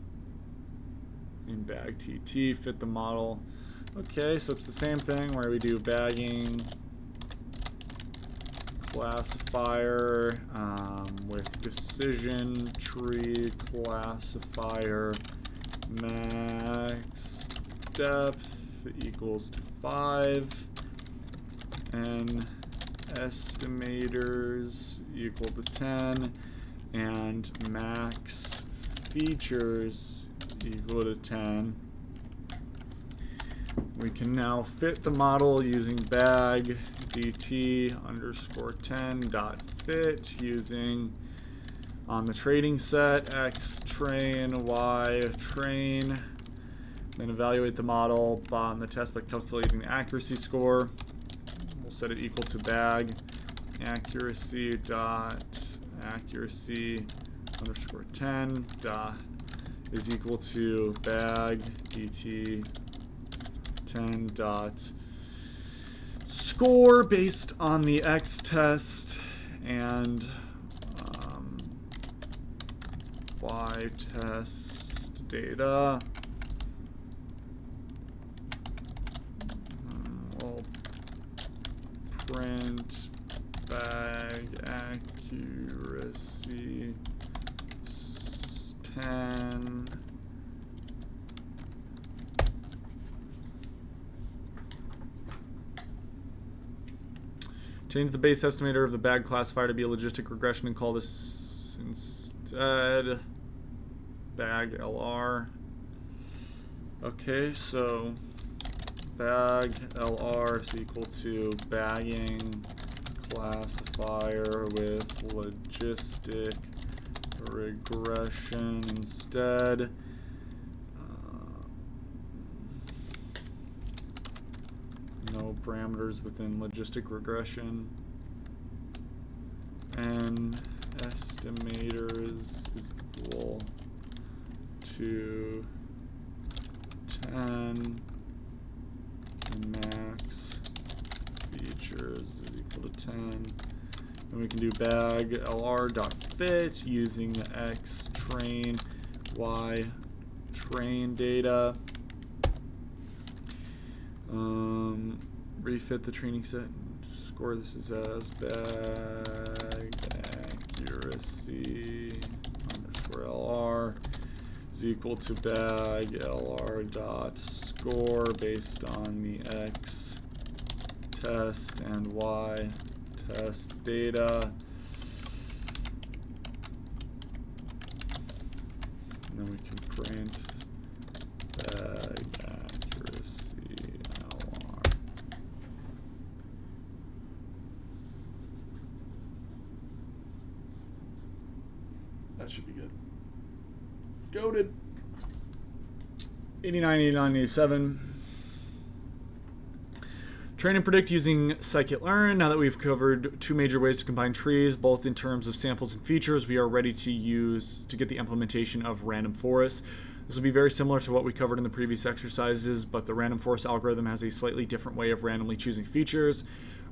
in bag TT, fit the model. Okay, so it's the same thing where we do bagging classifier with decision tree classifier max depth equals to 5 and estimators equal to 10 and max features equal to 10. We can now fit the model using bag dt underscore 10 dot fit using on the trading set x train y train, then evaluate the model on the test by calculating the accuracy score. We'll set it equal to bag accuracy dot accuracy underscore 10 dot is equal to bag dt 10 dot score based on the x test and y test data. We'll print bag accuracy 10 change the base estimator of the bag classifier to be a logistic regression and call this instead bag LR. Okay, so bag LR is equal to bagging classifier with logistic regression instead. No parameters within logistic regression. And estimators is equal to 10 and max features is equal to 10. And we can do bag lr.fit using the x train y train data. Refit the training set and score this is as bag accuracy underscore lr is equal to bag lr dot score based on the x test and y test data. And then we can print bag accuracy LR. That should be good. Goated. 89, 89, 87. Train and predict using scikit-learn. Now that we've covered two major ways to combine trees, both in terms of samples and features, we are ready to get the implementation of random forests. This will be very similar to what we covered in the previous exercises, but the random forest algorithm has a slightly different way of randomly choosing features.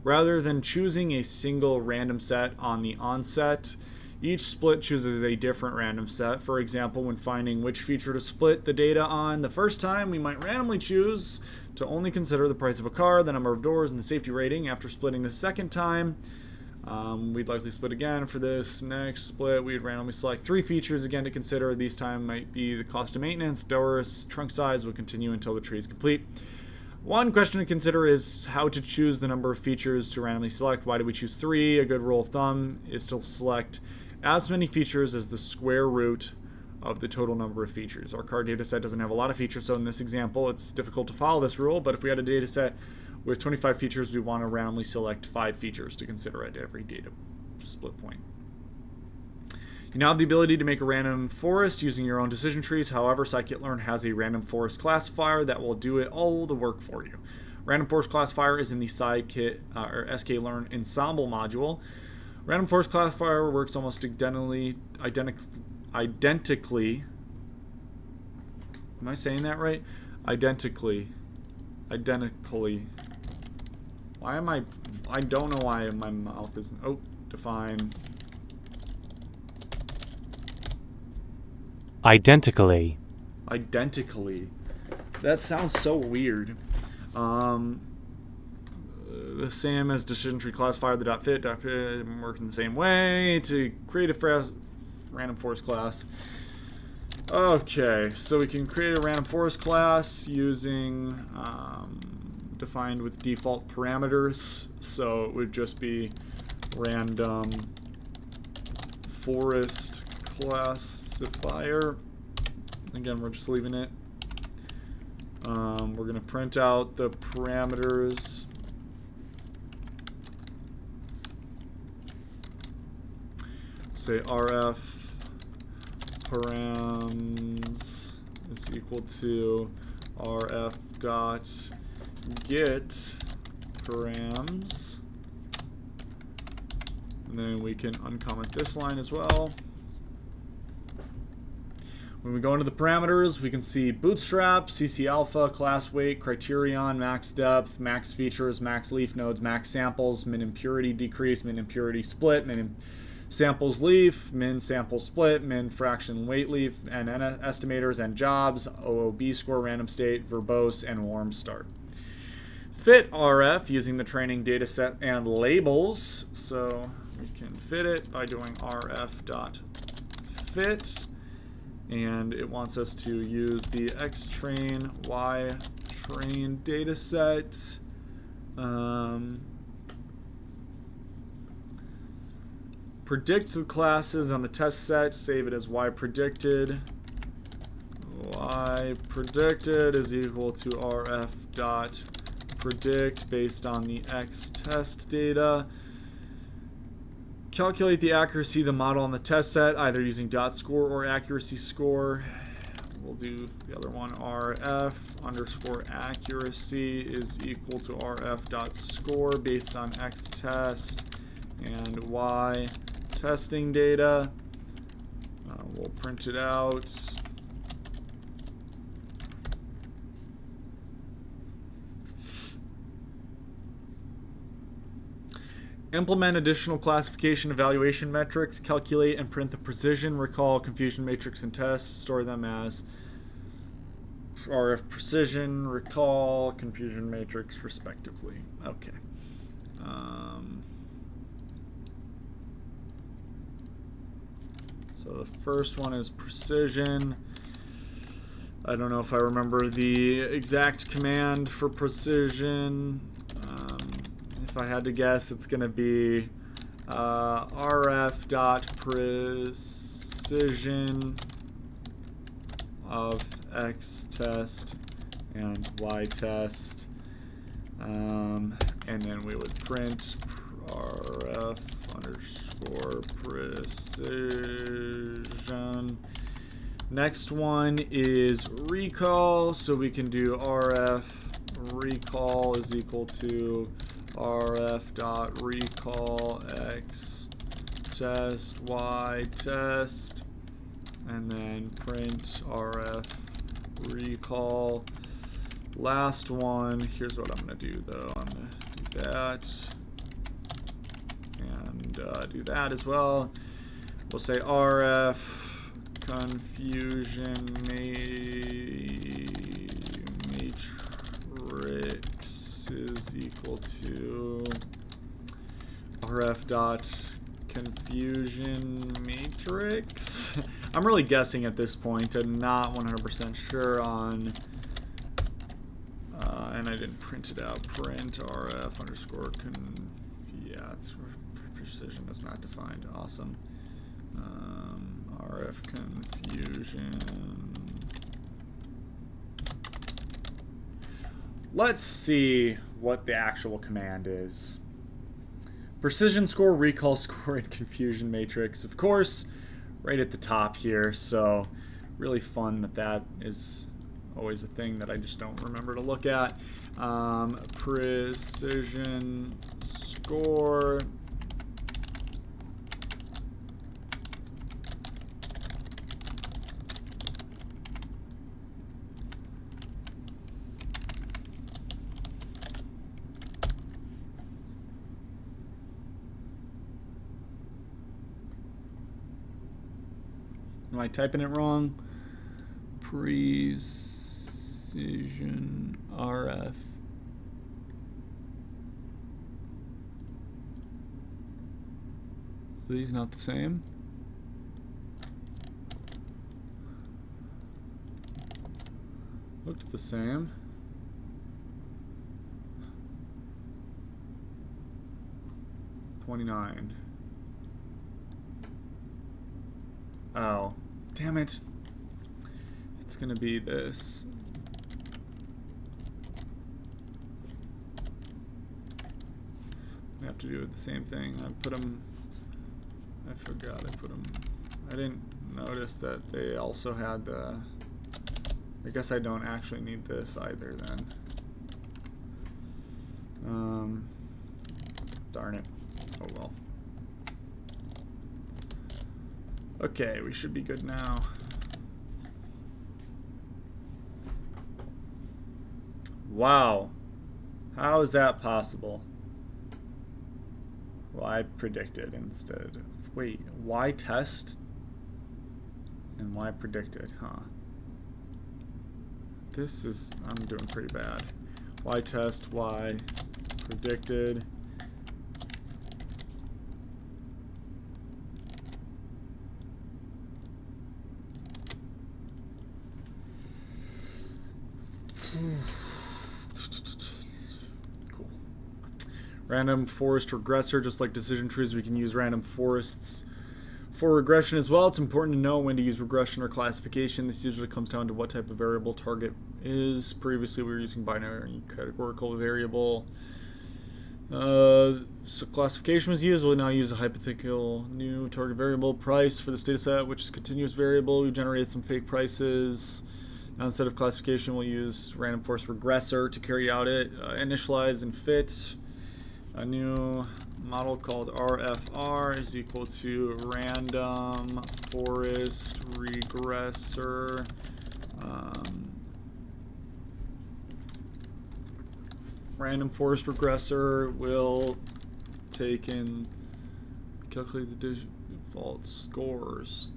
Rather than choosing a single random set on the onset, each split chooses a different random set. For example, when finding which feature to split the data on the first time, we might randomly choose to only consider the price of a car, the number of doors, and the safety rating. After splitting the second time, we'd likely split again. For this next split, we'd randomly select 3 features again to consider. These time might be the cost of maintenance, doors, trunk size. Will continue until the tree is complete. One question to consider is how to choose the number of features to randomly select. Why do we choose 3? A good rule of thumb is to select as many features as the square root of the total number of features. Our car data set doesn't have a lot of features, so in this example, it's difficult to follow this rule, but if we had a data set with 25 features, we want to randomly select 5 features to consider at every data split point. You now have the ability to make a random forest using your own decision trees. However, scikit-learn has a random forest classifier that will do all the work for you. Random forest classifier is in the scikit or sklearn ensemble module. Random forest classifier works almost identically. Am I saying that right? Identically. Why am I don't know why my mouth isn't. Oh, define. Identically. identically. That sounds so weird. The same as decision tree classifier, the .fit working the same way to create a random forest class. Okay, so we can create a random forest class using defined with default parameters. So it would just be random forest classifier. Again, we're just leaving it. We're going to print out the parameters. Say rf params is equal to rf dot get params, and then we can uncomment this line as well. When we go into the parameters, we can see bootstrap, CC alpha, class weight, criterion, max depth, max features, max leaf nodes, max samples, min impurity decrease, min impurity split, min samples leaf, min sample split, min fraction weight leaf, and estimators and jobs, OOB score, random state, verbose, and warm start. Fit RF using the training data set and labels. So we can fit it by doing rf.fit, and it wants us to use the xtrain, ytrain data set. Predict the classes on the test set, save it as yPredicted. yPredicted is equal to rf.predict based on the xtest data. Calculate the accuracy of the model on the test set, either using .score or accuracy score. We'll do the other one. rf underscore accuracy is equal to rf.score based on xtest and y testing data. We'll print it out. Implement additional classification evaluation metrics, calculate and print the precision, recall, confusion matrix, and test. Store them as RF precision, recall, confusion matrix, respectively. Okay. So the first one is precision. I don't know if I remember the exact command for precision. If I had to guess, it's going to be rf.precision of x test and y test, and then we would print rf underscore precision. Next one is recall, so we can do rf recall is equal to rf.recall x test y test, and then print rf recall. Last one, here's what I'm going to do though. I'm going to do that and do that as well. We'll say rf confusion matrix is equal to rf dot confusion matrix. I'm really guessing at this point. I'm not 100% sure on, and I didn't print it out. Print rf underscore yeah, it's precision is not defined. Awesome. RF confusion. Let's see what the actual command is. Precision score, recall score, and confusion matrix. Of course, right at the top here. So really fun that that is always a thing that I just don't remember to look at. Precision score. Am I typing it wrong? precision RF. Are these not the same? Looked the same. $29. Oh, damn it. It's gonna be this. I have to do the same thing. I put them. I forgot I put them. I didn't notice that they also had the. I guess I don't actually need this either then. Darn it. Oh well. Okay, we should be good now. Wow. How is that possible? Well, I predicted instead. Wait, why test? And why predicted, huh? This is, I'm doing pretty bad. Why test, why predicted. Cool. Random forest regressor, just like decision trees, we can use random forests for regression as well. It's important to know when to use regression or classification. This usually comes down to what type of variable target is. Previously we were using binary categorical variable. So classification was used. We'll now use a hypothetical new target variable price for this data set, which is a continuous variable. We generated some fake prices. Now instead of classification, we'll use random forest regressor to carry out it. Initialize and fit a new model called RFR is equal to random forest regressor. Random forest regressor will take in, calculate the default scores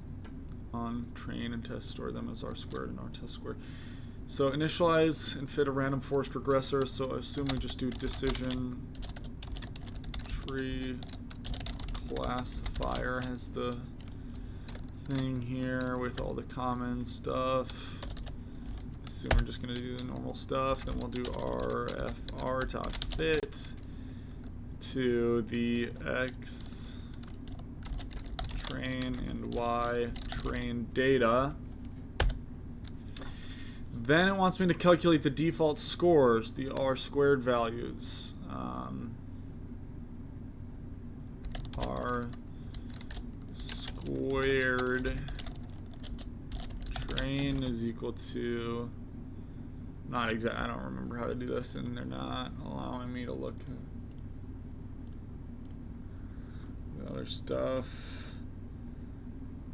on train and test, store them as R squared and R test squared. So initialize and fit a random forest regressor. So I assume we just do decision tree classifier has the thing here with all the common stuff. So we're just going to do the normal stuff. Then we'll do rfr.fit to the x train and y train data. Then it wants me to calculate the default scores, the R squared values. R squared train is equal to, not exact, I don't remember how to do this, and they're not allowing me to look at the other stuff.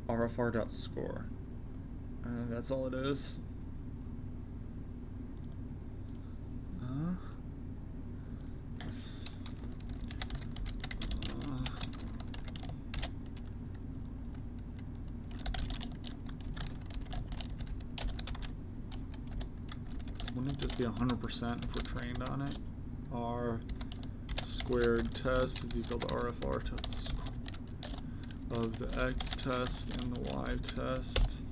RFR.score. That's all it is. Wouldn't it just be 100% if we're trained on it? R squared test is equal to RFR test of the X test and the Y test.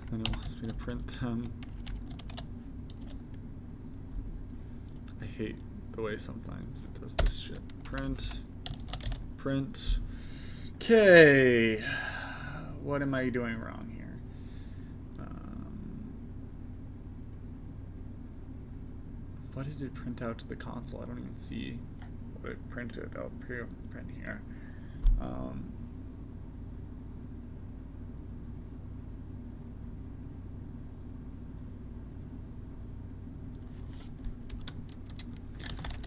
Then it wants me to print them. I hate the way sometimes it does this shit. Print. Okay. What am I doing wrong here? What did it print out to the console? I don't even see what it printed out here. Print here.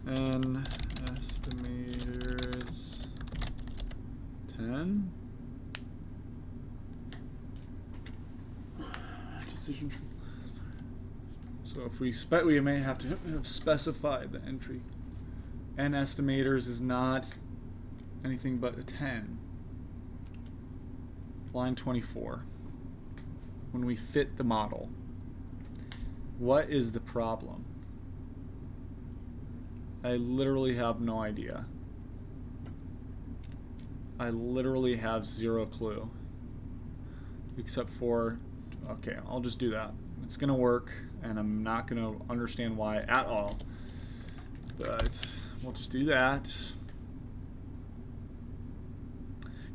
N estimators 10. Decision tree. So if we we may have to have specified the entry. N estimators is not anything but a 10. Line 24. when we fit the model? What is the problem? I literally have no idea. I literally have zero clue. Except for, okay, I'll just do that. It's gonna work, and I'm not gonna understand why at all. But we'll just do that.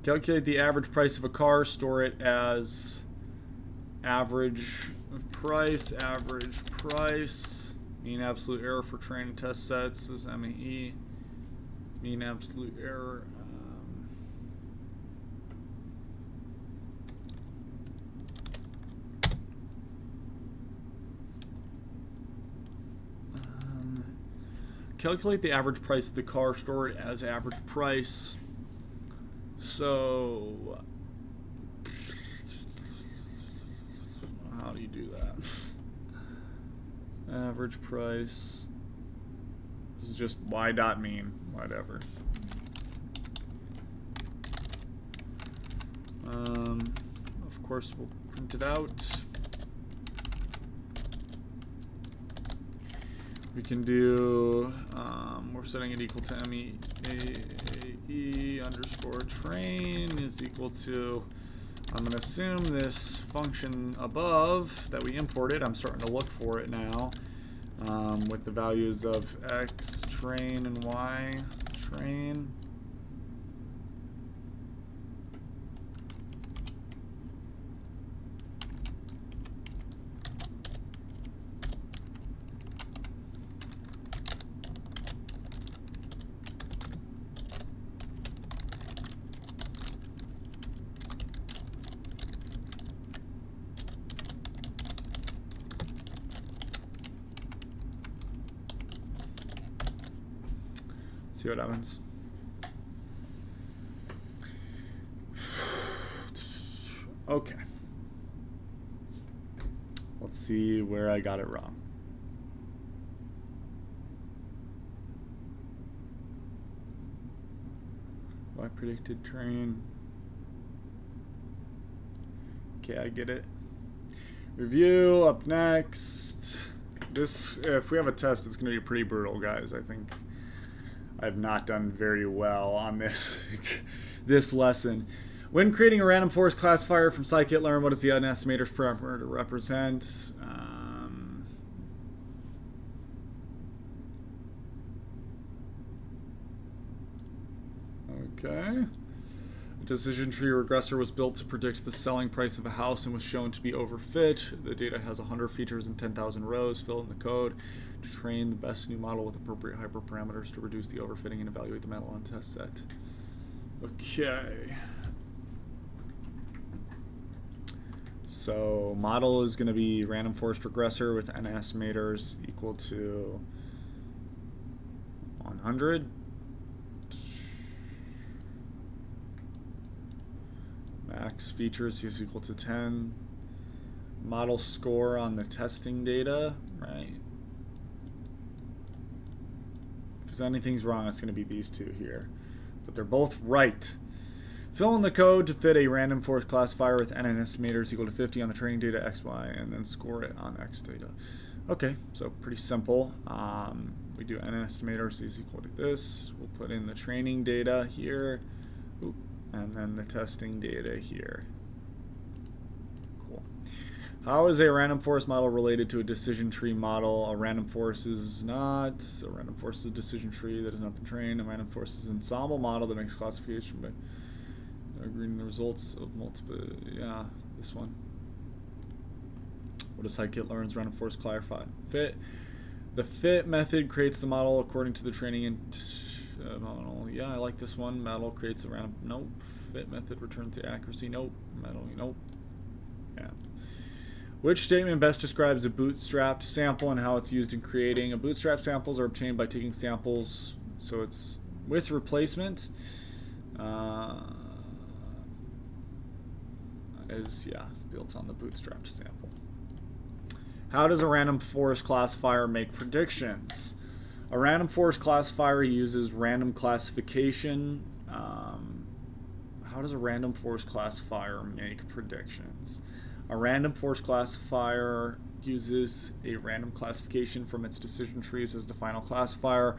Calculate the average price of a car, store it as average price, mean absolute error for train and test sets is MAE, mean absolute error. Calculate the average price of the car, store it as average price. So, how do you do that? Average price. This is just y dot mean, whatever. Of course, we'll print it out. We can do, we're setting it equal to MEAE underscore train is equal to, I'm going to assume this function above that we imported, I'm starting to look for it now, with the values of X train and Y train. See what happens. Okay. Let's see where I got it wrong. I predicted train. Okay, I get it. Review up next. This, if we have a test, it's going to be pretty brutal, guys. I think I've not done very well on this this lesson. When creating a random forest classifier from scikit-learn, what does the unestimator's parameter represent? Okay. A decision tree regressor was built to predict the selling price of a house and was shown to be overfit. The data has 100 features and 10,000 rows. Fill in the code to train the best new model with appropriate hyperparameters to reduce the overfitting and evaluate the model on test set. Okay. So model is going to be random forest regressor with n estimators equal to 100. Max features is equal to 10. Model score on the testing data, right? If anything's wrong, it's going to be these two here. But they're both right. Fill in the code to fit a random forest classifier with n estimators equal to 50 on the training data xy, and then score it on x data. Okay, so pretty simple. We do n estimators is equal to this. We'll put in the training data here. Oop. And then the testing data here. Cool. How is a random forest model related to a decision tree model? A random forest is not. A random forest is a decision tree that has not been trained. A random forest is an ensemble model that makes classification by agreeing the results of multiple. Yeah, this one. What does scikit-learn's random forest clarify? Fit. The fit method creates the model according to the training and model. Yeah, I like this one. Model creates a random. Nope. Fit method returns to accuracy. Nope. Model. Nope. Yeah. Which statement best describes a bootstrapped sample and how it's used in creating? A bootstrap samples are obtained by taking samples, so it's with replacement. Is built on the bootstrapped sample. How does a random forest classifier make predictions? A random forest classifier uses random classification. How does a random forest classifier make predictions? A random forest classifier uses a random classification from its decision trees as the final classifier.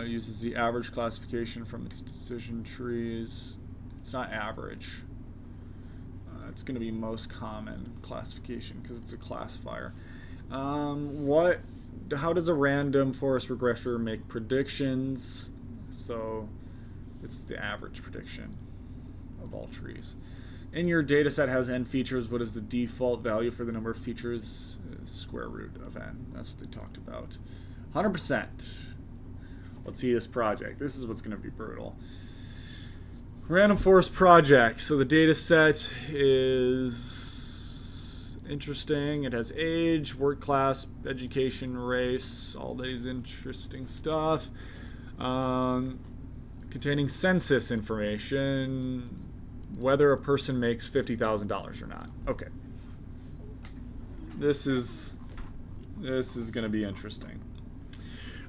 Uses the average classification from its decision trees. It's not average. It's going to be most common classification because it's a classifier. How does a random forest regressor make predictions? So it's the average prediction of all trees. And your data set has n features. What is the default value for the number of features? Square root of n. That's what they talked about. 100%. Let's see this project. This is what's going to be brutal. Random forest project. So the data set is interesting. It has age, work class, education, race, all these interesting stuff. Containing census information, whether a person makes $50,000 or not. Okay. This is going to be interesting.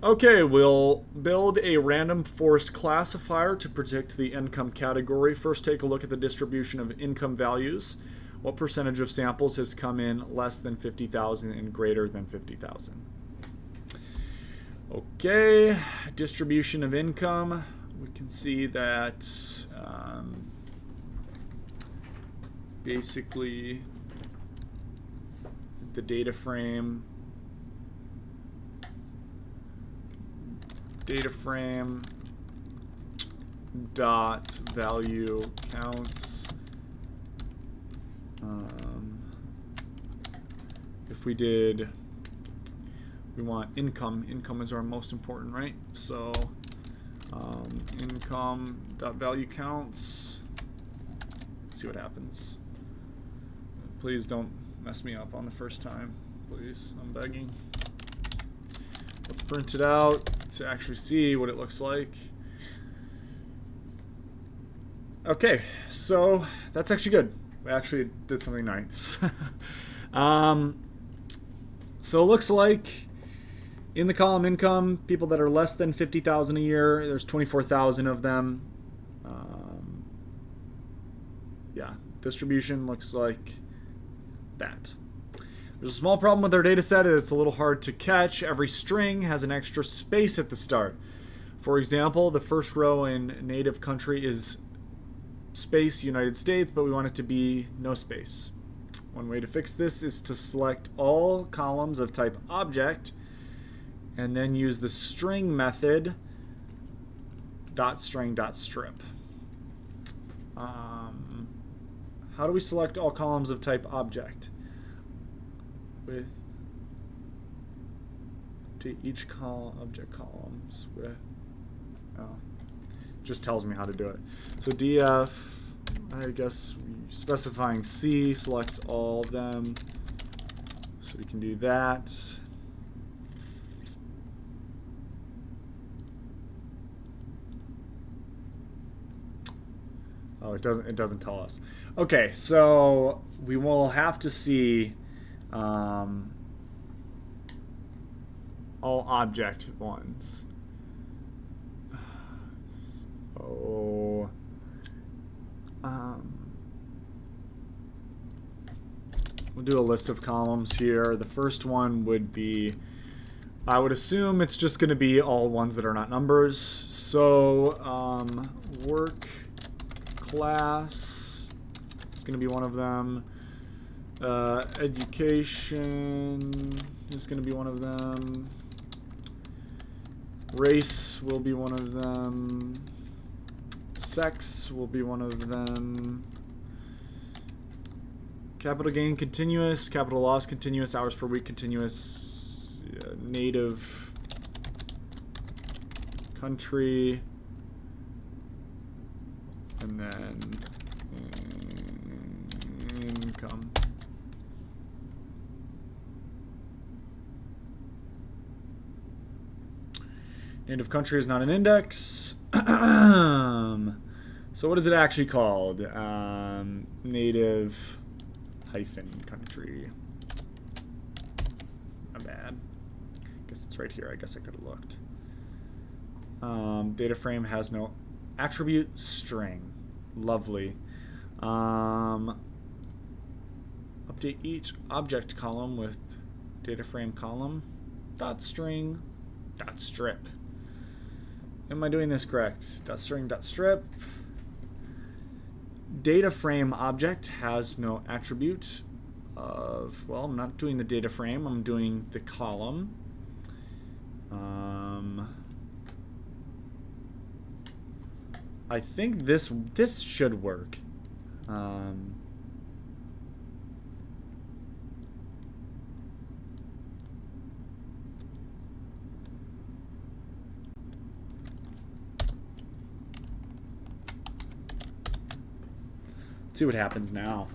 Okay, we'll build a random forest classifier to predict the income category. First, take a look at the distribution of income values. What percentage of samples has come in less than 50,000 and greater than 50,000? Okay, distribution of income. We can see that basically the data frame dot value counts. If we want income. Income is our most important, right? So income dot value counts. Let's see what happens. Please don't mess me up on the first time. Please, I'm begging. Let's print it out to actually see what it looks like. Okay, so that's actually good. We actually did something nice. So it looks like in the column income, people that are less than 50,000 a year, there's 24,000 of them. Yeah, distribution looks like that. There's a small problem with our data set. It's a little hard to catch. Every string has an extra space at the start. For example, the first row in native country is space United States, but we want it to be no space. One way to fix this is to select all columns of type object and then use the string method .string.strip. How do we select all columns of type object? To each object columns with, just tells me how to do it. So df, I guess specifying C selects all of them, so we can do that. Oh, it doesn't tell us. Okay, so we will have to see all object ones. So we'll do a list of columns here. The first one would be, I would assume it's just going to be all ones that are not numbers. So work class is going to be one of them. Education is going to be one of them. Race will be one of them. Sex will be one of them. Capital gain continuous, capital loss continuous, hours per week continuous, native country, and then income. Native country is not an index. So what is it actually called? Native hyphen country. My bad. Guess it's right here. I guess I could have looked. Data frame has no attribute string. Lovely. A update each object column with data frame column dot string dot strip. Am I doing this correct? Dot string dot strip. Data frame object has no attribute of, well, I'm not doing the data frame, I'm doing the column. I think this should work. See what happens now.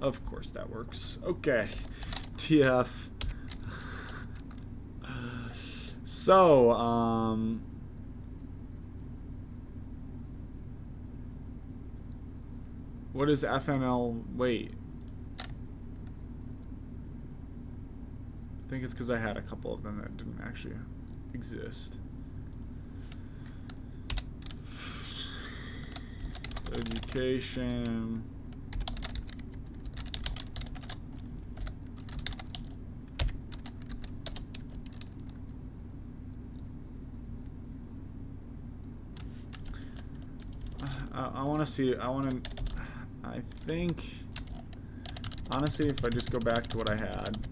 Of course that works. Okay. TF. So, what is FNL? Wait. I think it's because I had a couple of them that didn't actually exist. Education. I want to see. I think, honestly, if I just go back to what I had,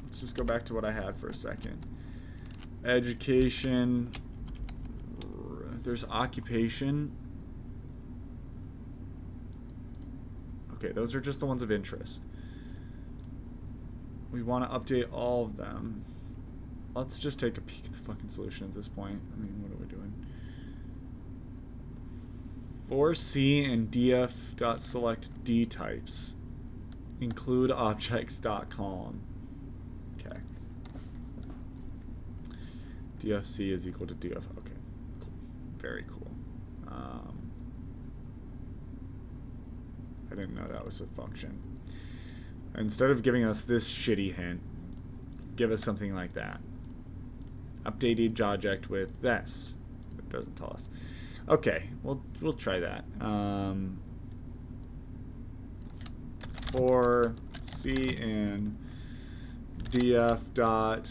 let's just go back to what I had for a second. Education. There's occupation. Okay, those are just the ones of interest. We want to update all of them. Let's just take a peek at the fucking solution at this point. I mean, what are we doing? For C and df.select D types, include objects.column. Okay. dfc is equal to df. Okay, cool. Very cool. I didn't know that was a function. Instead of giving us this shitty hint, give us something like that. Update each object with this. It doesn't tell us. Okay, we'll try that. For C and df dot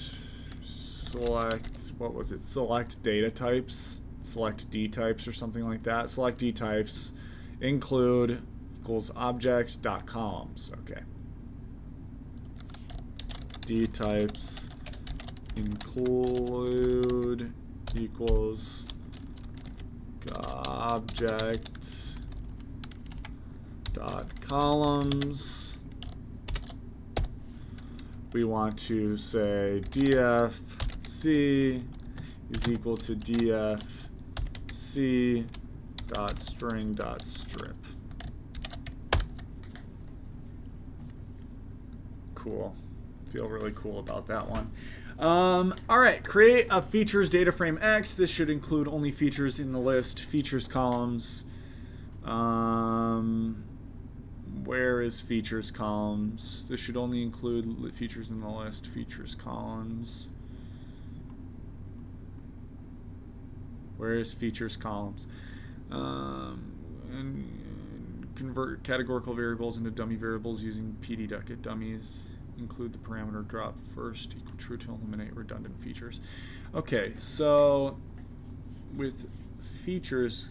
select, what was it? Select data types, select D types or something like that. Select D types, include equals object dot columns. Okay. D types include equals object dot columns. We want to say dfc is equal to dfc dot string dot strip. Cool. Feel really cool about that one. All right, create a features data frame X. This should include only features in the list, features columns. Where is features columns? This should only include features in the list, features columns. Where is features columns? And convert categorical variables into dummy variables using pd.get dummies. Include the parameter drop first equal true to eliminate redundant features. Okay, so with features,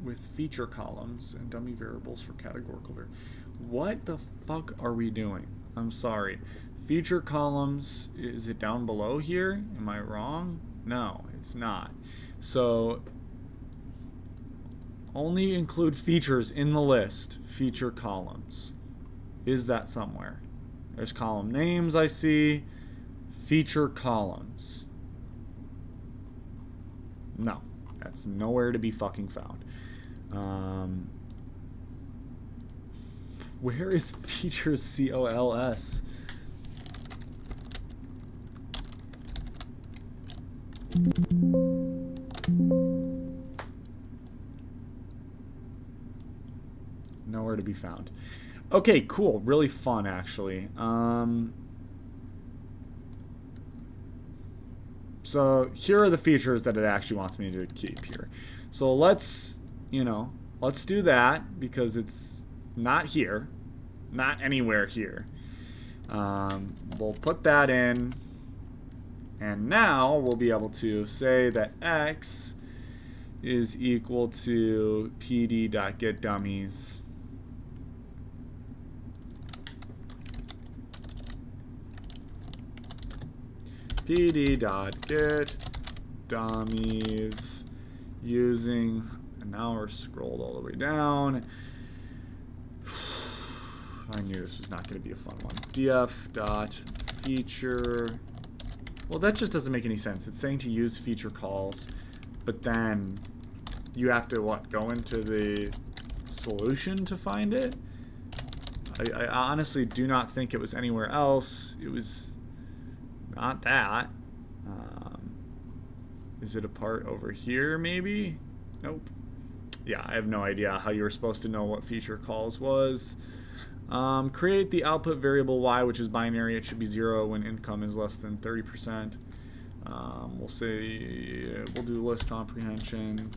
with feature columns and dummy variables for categorical variables, what the fuck are we doing? I'm sorry. Feature columns, is it down below here? Am I wrong? No, it's not. So only include features in the list, feature columns. Is that somewhere? There's column names I see. Feature columns. No, that's nowhere to be fucking found. Where is features COLS? Nowhere to be found. Okay, cool. Really fun, actually. So here are the features that it actually wants me to keep here. So let's do that because it's not here. not anywhere here. We'll put that in, and now we'll be able to say that x is equal to pd.getDummies. pd.getDummies using, and now we're scrolled all the way down. I knew this was not going to be a fun one. df.feature. Well, that just doesn't make any sense. It's saying to use feature calls, but then you have to, what, go into the solution to find it? I honestly do not think it was anywhere else. It was not that. Is it a part over here, maybe? Nope. Yeah, I have no idea how you were supposed to know what feature calls was. Create the output variable y, which is binary. It should be 0 when income is less than 30%. We'll say, we'll do list comprehension.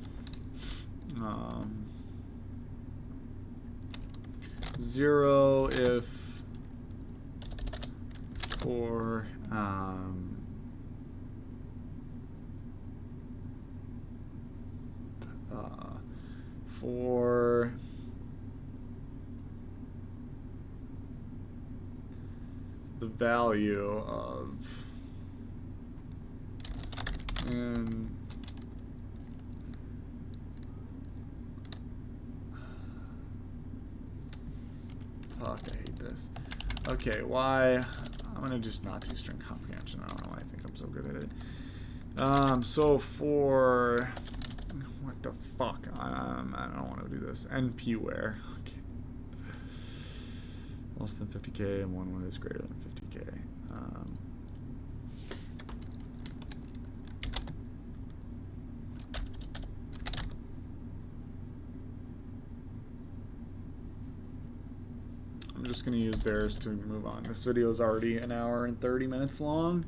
0 if for the value of and fuck, I hate this. Okay, why? I'm gonna just not do string comprehension. I don't know why I think I'm so good at it. So for what the fuck? I don't want to do this. NP-where. Okay. Less than 50k and one is greater than 50k. I'm just going to use theirs to move on. This video is already an hour and 30 minutes long.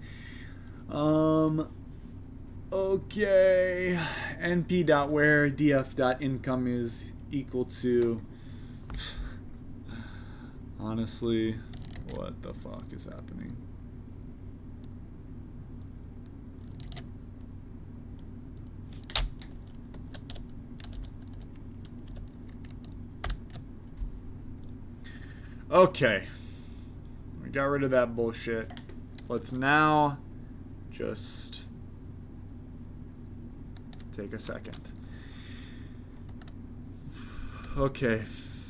Okay. np.where df.income is equal to... Honestly, what the fuck is happening? Okay. We got rid of that bullshit. Let's now just take a second. Okay.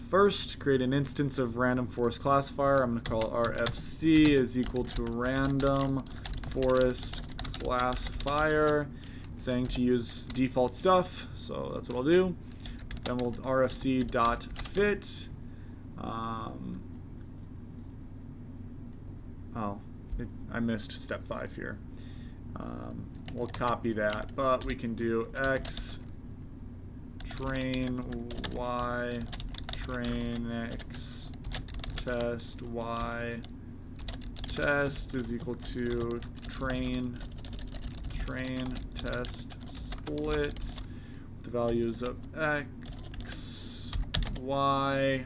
First, create an instance of random forest classifier. I'm going to call it RFC is equal to random forest classifier. It's saying to use default stuff, so that's what I'll do. Then we'll RFC.fit. I missed step 5 here. We'll copy that, but we can do x train y train x test y test is equal to train test split with the values of x, y,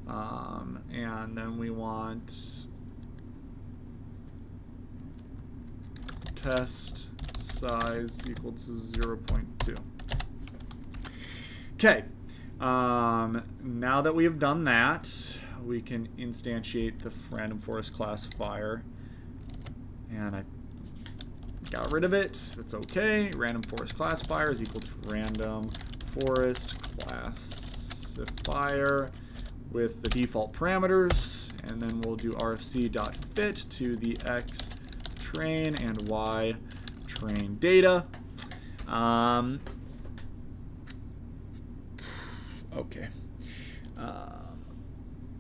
and then we want test size equal to 0.2. Okay. Now that we have done that, we can instantiate the random forest classifier. And I got rid of it. That's okay. Random forest classifier is equal to random forest classifier with the default parameters. And then we'll do rfc.fit to the x train and y train data. Okay.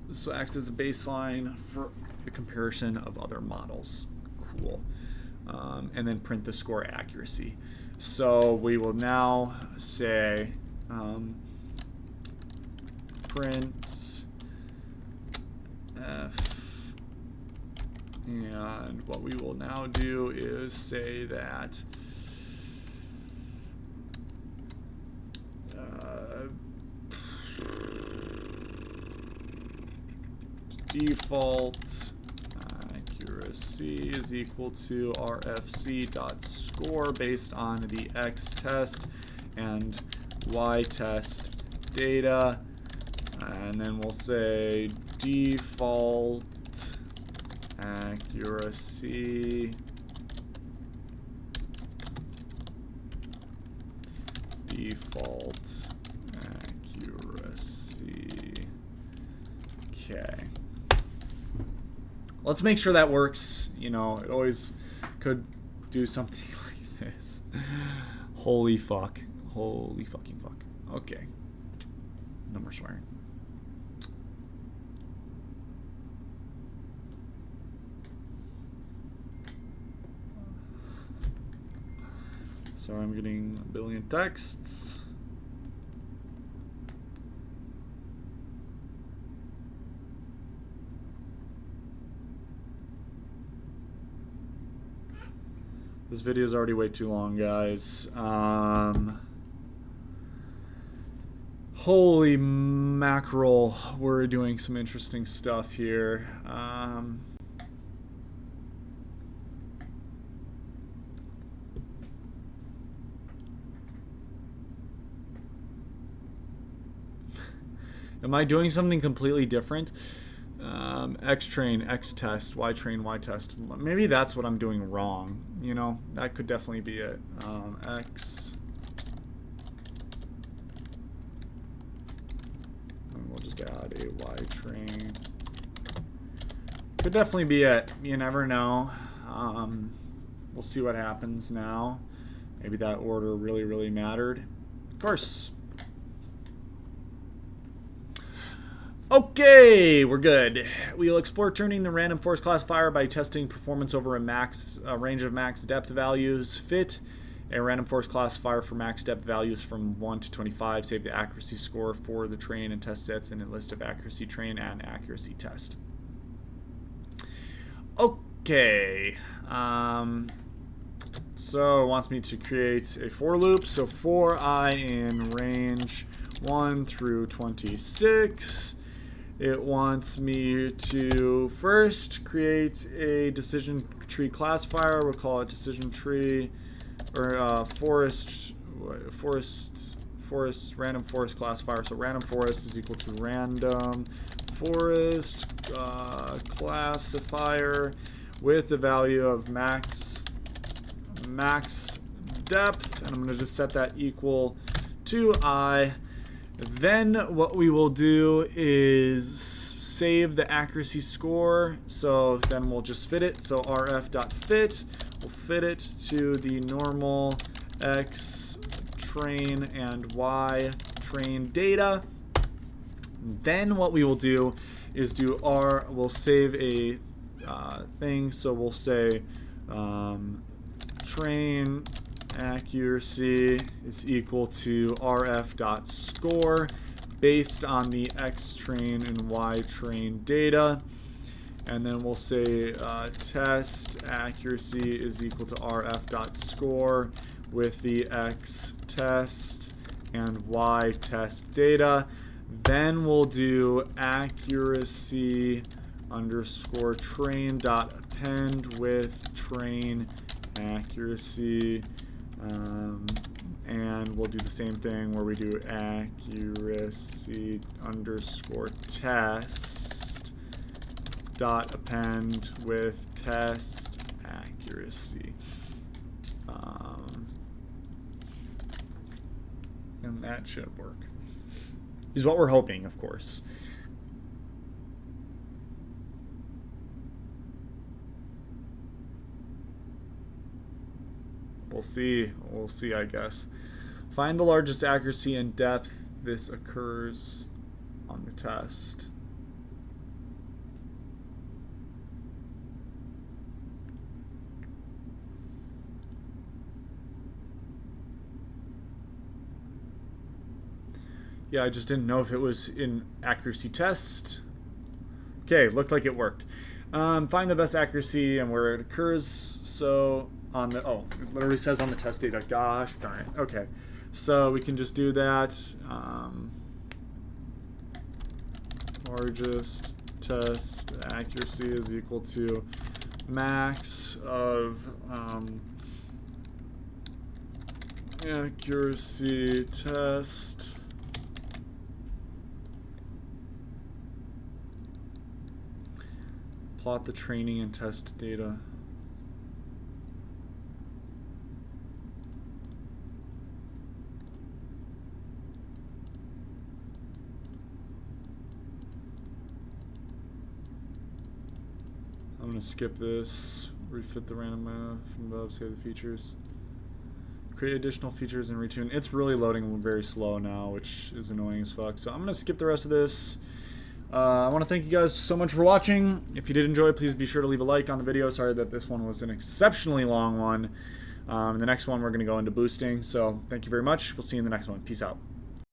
This will act as a baseline for the comparison of other models. Cool. And then print the score accuracy. So we will now say print f, and what we will now do is say that default accuracy is equal to rfc.score based on the x test and y test data, and then we'll say default accuracy Okay. Let's make sure that works. You know, it always could do something like this. Holy fuck. Holy fucking fuck. Okay. No more swearing. So I'm getting a billion texts. This video is already way too long, guys. Holy mackerel, we're doing some interesting stuff here. Am I doing something completely different? X train, X test, Y train, Y test. Maybe that's what I'm doing wrong. You know, that could definitely be it. X. And we'll just add a Y train. Could definitely be it. You never know. We'll see what happens now. Maybe that order really, really mattered. Of course. Okay, we're good. We will explore turning the random forest classifier by testing performance over a range of max depth values. Fit a random forest classifier for max depth values from 1 to 25. Save the accuracy score for the train and test sets in a list of accuracy train and accuracy test. Okay. So it wants me to create a for loop. So for I in range 1 through 26. It wants me to first create a decision tree classifier. We'll call it decision tree, or random forest classifier. So random forest is equal to random forest classifier with the value of max depth, and I'm going to just set that equal to I. Then what we will do is save the accuracy score. So then we'll just fit it. So rf.fit, we'll fit it to the normal x train and y train data. Then what we will do is we'll save a thing. So we'll say train accuracy is equal to rf.score based on the x train and y train data, and then we'll say test accuracy is equal to rf.score with the x test and y test data. Then we'll do accuracy underscore train dot append with train accuracy. And we'll do the same thing where we do accuracy underscore test dot append with test accuracy. And that should work. Is what we're hoping, of course. We'll see, I guess. Find the largest accuracy and depth. This occurs on the test. Yeah, I just didn't know if it was in accuracy test. Okay, looked like it worked. Find the best accuracy and where it occurs. So on the, it literally says on the test data. Gosh darn it. Okay, so we can just do that. Largest test accuracy is equal to max of accuracy test plot the training and test data. I'm going to skip this, refit the random from above, save the features. Create additional features and retune. It's really loading very slow now, which is annoying as fuck. So I'm going to skip the rest of this. I want to thank you guys so much for watching. If you did enjoy, please be sure to leave a like on the video. Sorry that this one was an exceptionally long one. The next one we're going to go into boosting. So thank you very much. We'll see you in the next one. Peace out.